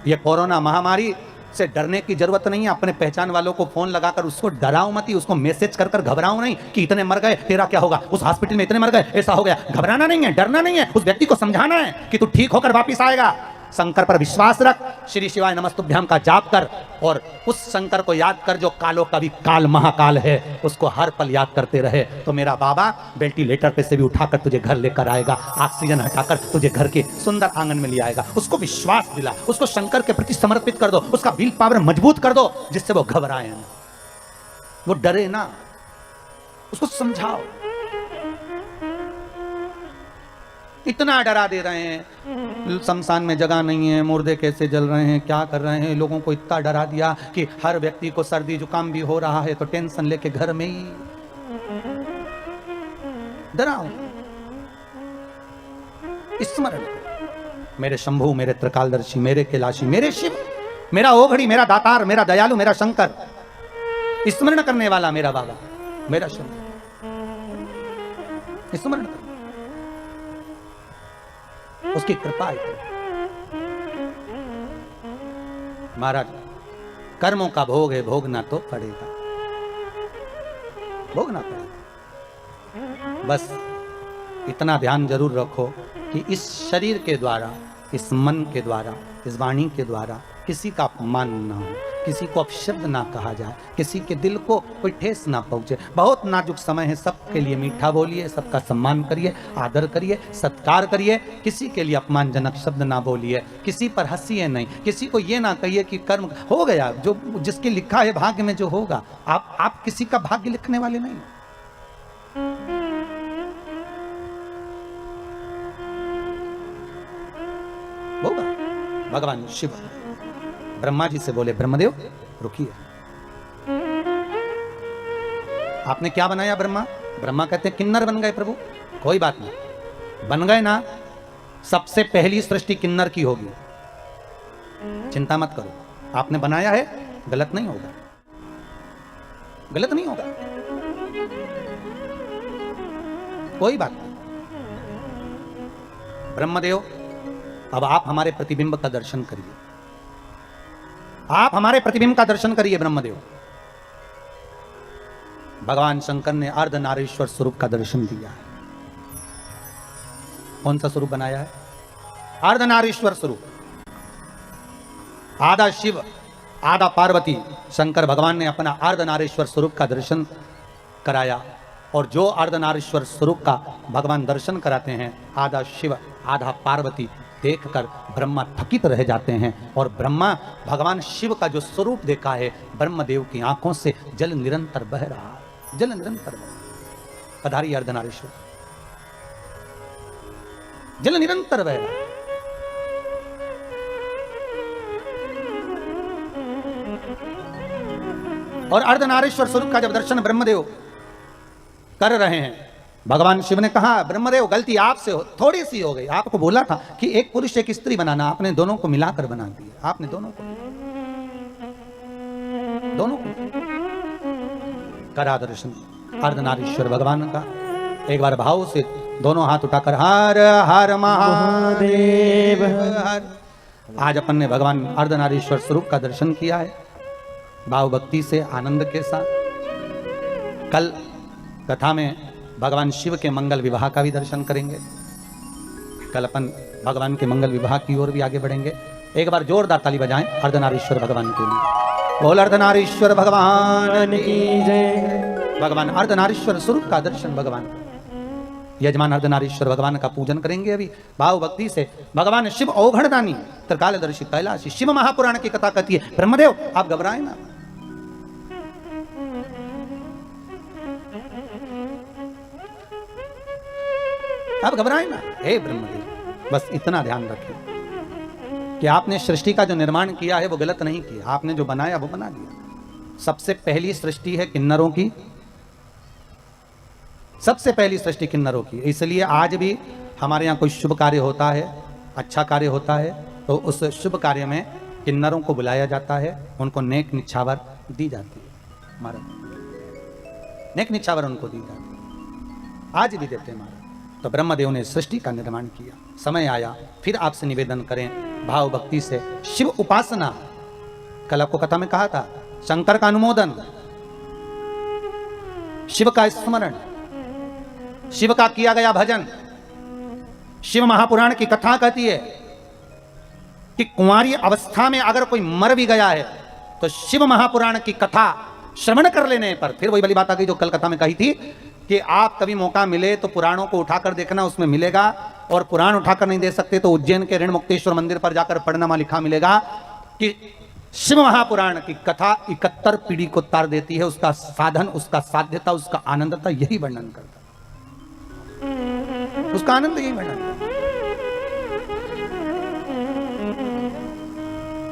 ये कोरोना महामारी से डरने की जरूरत नहीं है। अपने पहचान वालों को फोन लगाकर उसको डराओ मत ही, उसको मैसेज कर घबराओ नहीं कि इतने मर गए तेरा क्या होगा, उस हॉस्पिटल में इतने मर गए ऐसा हो गया। घबराना नहीं है, डरना नहीं है, उस व्यक्ति को समझाना है कि तू ठीक होकर वापिस आएगा। शंकर पर विश्वास रख, श्री शिवाय नमस्तुभ्याम का जाप कर और उस शंकर को याद कर जो कालो कवि काल महाकाल है, उसको हर पल याद करते रहे तो मेरा बाबा वेंटिलेटर पे से भी उठाकर तुझे घर लेकर आएगा, ऑक्सीजन हटाकर तुझे घर के सुंदर आंगन में ले आएगा। उसको विश्वास दिला, उसको शंकर के प्रति समर्पित कर दो, उसका विल पावर मजबूत कर दो जिससे वो घबराए ना, वो डरे ना, उसको समझाओ। इतना डरा दे रहे हैं, शमशान में जगह नहीं है, मुर्दे कैसे जल रहे हैं, क्या कर रहे हैं, लोगों को इतना डरा दिया कि हर व्यक्ति को सर्दी जुकाम भी हो रहा है तो टेंशन लेके घर में ही डराओ। स्मरण मेरे शंभु, मेरे त्रिकालदर्शी, मेरे कैलाशी, मेरे शिव, मेरा ओघड़ी, मेरा दातार, मेरा दयालु, मेरा शंकर, स्मरण करने वाला मेरा बाबा, मेरा शंकर, स्मरण कर, उसकी कृपा है। महाराज कर्मों का भोग है, भोगना तो पड़ेगा, भोगना पड़ेगा। बस इतना ध्यान जरूर रखो कि इस शरीर के द्वारा, इस मन के द्वारा, इस वाणी के द्वारा किसी का अपमान ना हो, किसी को अपशब्द ना कहा जाए, किसी के दिल को कोई ठेस ना पहुंचे। बहुत नाजुक समय है, सबके लिए मीठा बोलिए, सबका सम्मान करिए, आदर करिए, सत्कार करिए, किसी के लिए अपमानजनक शब्द ना बोलिए, किसी पर हंसिए नहीं, किसी को ये ना कहिए कि कर्म हो गया, जो जिसके लिखा है भाग्य में जो होगा। आप किसी का भाग्य लिखने वाले नहीं। होगा। भगवान शिव ब्रह्मा जी से बोले, ब्रह्मदेव रुकिए, आपने क्या बनाया ब्रह्मा? ब्रह्मा कहते हैं किन्नर बन गए प्रभु। कोई बात नहीं, बन गए ना, सबसे पहली सृष्टि किन्नर की होगी, चिंता मत करो। आपने बनाया है, गलत नहीं होगा, गलत नहीं होगा, कोई बात नहीं। ब्रह्मदेव अब आप हमारे प्रतिबिंब का दर्शन करिए, आप हमारे प्रतिबिंब का दर्शन करिए ब्रह्मदेव। भगवान शंकर ने अर्धनारीश्वर स्वरूप का दर्शन दिया है। कौन सा स्वरूप बनाया है? अर्धनारीश्वर स्वरूप। आधा शिव आधा पार्वती, शंकर भगवान ने अपना अर्धनारीश्वर स्वरूप का दर्शन कराया। और जो अर्धनारीश्वर स्वरूप का भगवान दर्शन कराते हैं, आधा शिव आधा पार्वती, देखकर ब्रह्मा थकित रह जाते हैं। और ब्रह्मा भगवान शिव का जो स्वरूप देखा है, ब्रह्मदेव की आंखों से जल निरंतर बह रहा है, जल निरंतर बह रहा। पधारी अर्धनारीश्वर, जल निरंतर बह रहा है। और अर्धनारीश्वर स्वरूप का जब दर्शन ब्रह्मदेव कर रहे हैं, भगवान शिव ने कहा, ब्रह्मदेव गलती आपसे थोड़ी सी हो गई, आपको बोला था कि एक पुरुष एक स्त्री बनाना, आपने दोनों को मिलाकर बना दिया, आपने दोनों को करा दर्शन अर्धनारीश्वर भगवान का। एक बार भाव से दोनों हाथ उठाकर हर हर महादेव हर। आज अपन ने भगवान अर्धनारीश्वर स्वरूप का दर्शन किया है, भाव भक्ति से, आनंद के साथ। कल कथा में भगवान शिव के मंगल विवाह का भी दर्शन करेंगे। कल अपन भगवान के मंगल विवाह की ओर भी आगे बढ़ेंगे। एक बार जोरदार ताली बजाएं अर्धनारीश्वर भगवान के लिए। बोल अर्धनारीश्वर भगवान की जय। भगवान अर्धनारीश्वर स्वरूप का दर्शन भगवान, यजमान अर्धनारीश्वर भगवान का पूजन करेंगे अभी भाव भक्ति से। भगवान शिव औघड़दानी, त्रिकालदर्शी, कैलाशी, शिव महापुराण की कथा कहती है। ब्रह्मदेव आप घबराए ना, आप घबराए ना। हे ब्रह्मदेव, बस इतना ध्यान रखें कि आपने सृष्टि का जो निर्माण किया है वो गलत नहीं किया, आपने जो बनाया वो बना दिया। सबसे पहली सृष्टि है किन्नरों की, सबसे पहली सृष्टि किन्नरों की। इसलिए आज भी हमारे यहाँ कोई शुभ कार्य होता है, अच्छा कार्य होता है, तो उस शुभ कार्य में किन्नरों को बुलाया जाता है, उनको नेक निछावर दी जाती है। महाराज नेक निछावर उनको दी जाती है, आज भी देते हैं महाराज। तो ब्रह्मदेव ने सृष्टि का निर्माण किया। समय आया फिर आपसे निवेदन करें भाव भक्ति से, शिव उपासना कल आपको कथा में कहा था, शंकर का अनुमोदन, शिव का स्मरण, शिव का किया गया भजन। शिव महापुराण की कथा कहती है कि कुंवारी अवस्था में अगर कोई मर भी गया है तो शिव महापुराण की कथा श्रवण कर लेने पर, फिर वही वाली बात आ गई जो कल कथा में कही थी कि आप कभी मौका मिले तो पुराणों को उठाकर देखना, उसमें मिलेगा। और पुराण उठाकर नहीं दे सकते तो उज्जैन के ऋण मुक्तेश्वर मंदिर पर जाकर पढ़ना, वहां लिखा मिलेगा कि शिव महापुराण की कथा 71 पीढ़ी को तार देती है। उसका साधन, उसका साध्यता, उसका आनंदता यही वर्णन करता, उसका आनंद यही वर्णन करता।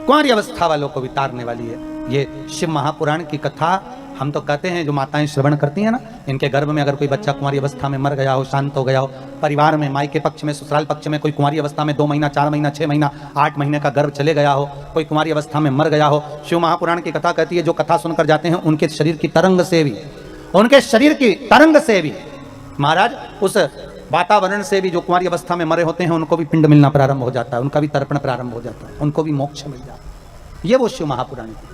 कुंवारी अवस्था वालों को भी तारने वाली है ये शिव महापुराण की कथा। हम तो कहते हैं जो माताएं श्रवण करती हैं ना, इनके गर्भ में अगर कोई बच्चा कुंवारी अवस्था में मर गया हो, शांत हो गया हो, परिवार में माई के पक्ष में, ससुराल पक्ष में कोई कुंवारी अवस्था में 2 महीना, 4 महीना, 6 महीना, 8 महीने का गर्भ चले गया हो, कोई कुंवारी अवस्था में मर गया हो, शिव महापुराण की कथा कहती है जो कथा सुनकर जाते हैं उनके शरीर की तरंग से भी, उनके शरीर की तरंग से भी महाराज उस वातावरण से भी जो कुंवारी अवस्था में मरे होते हैं उनको भी पिंड मिलना प्रारंभ हो जाता है, उनका भी तर्पण प्रारंभ हो जाता है, उनको भी मोक्ष मिल जाता है। ये वो शिव महापुराण की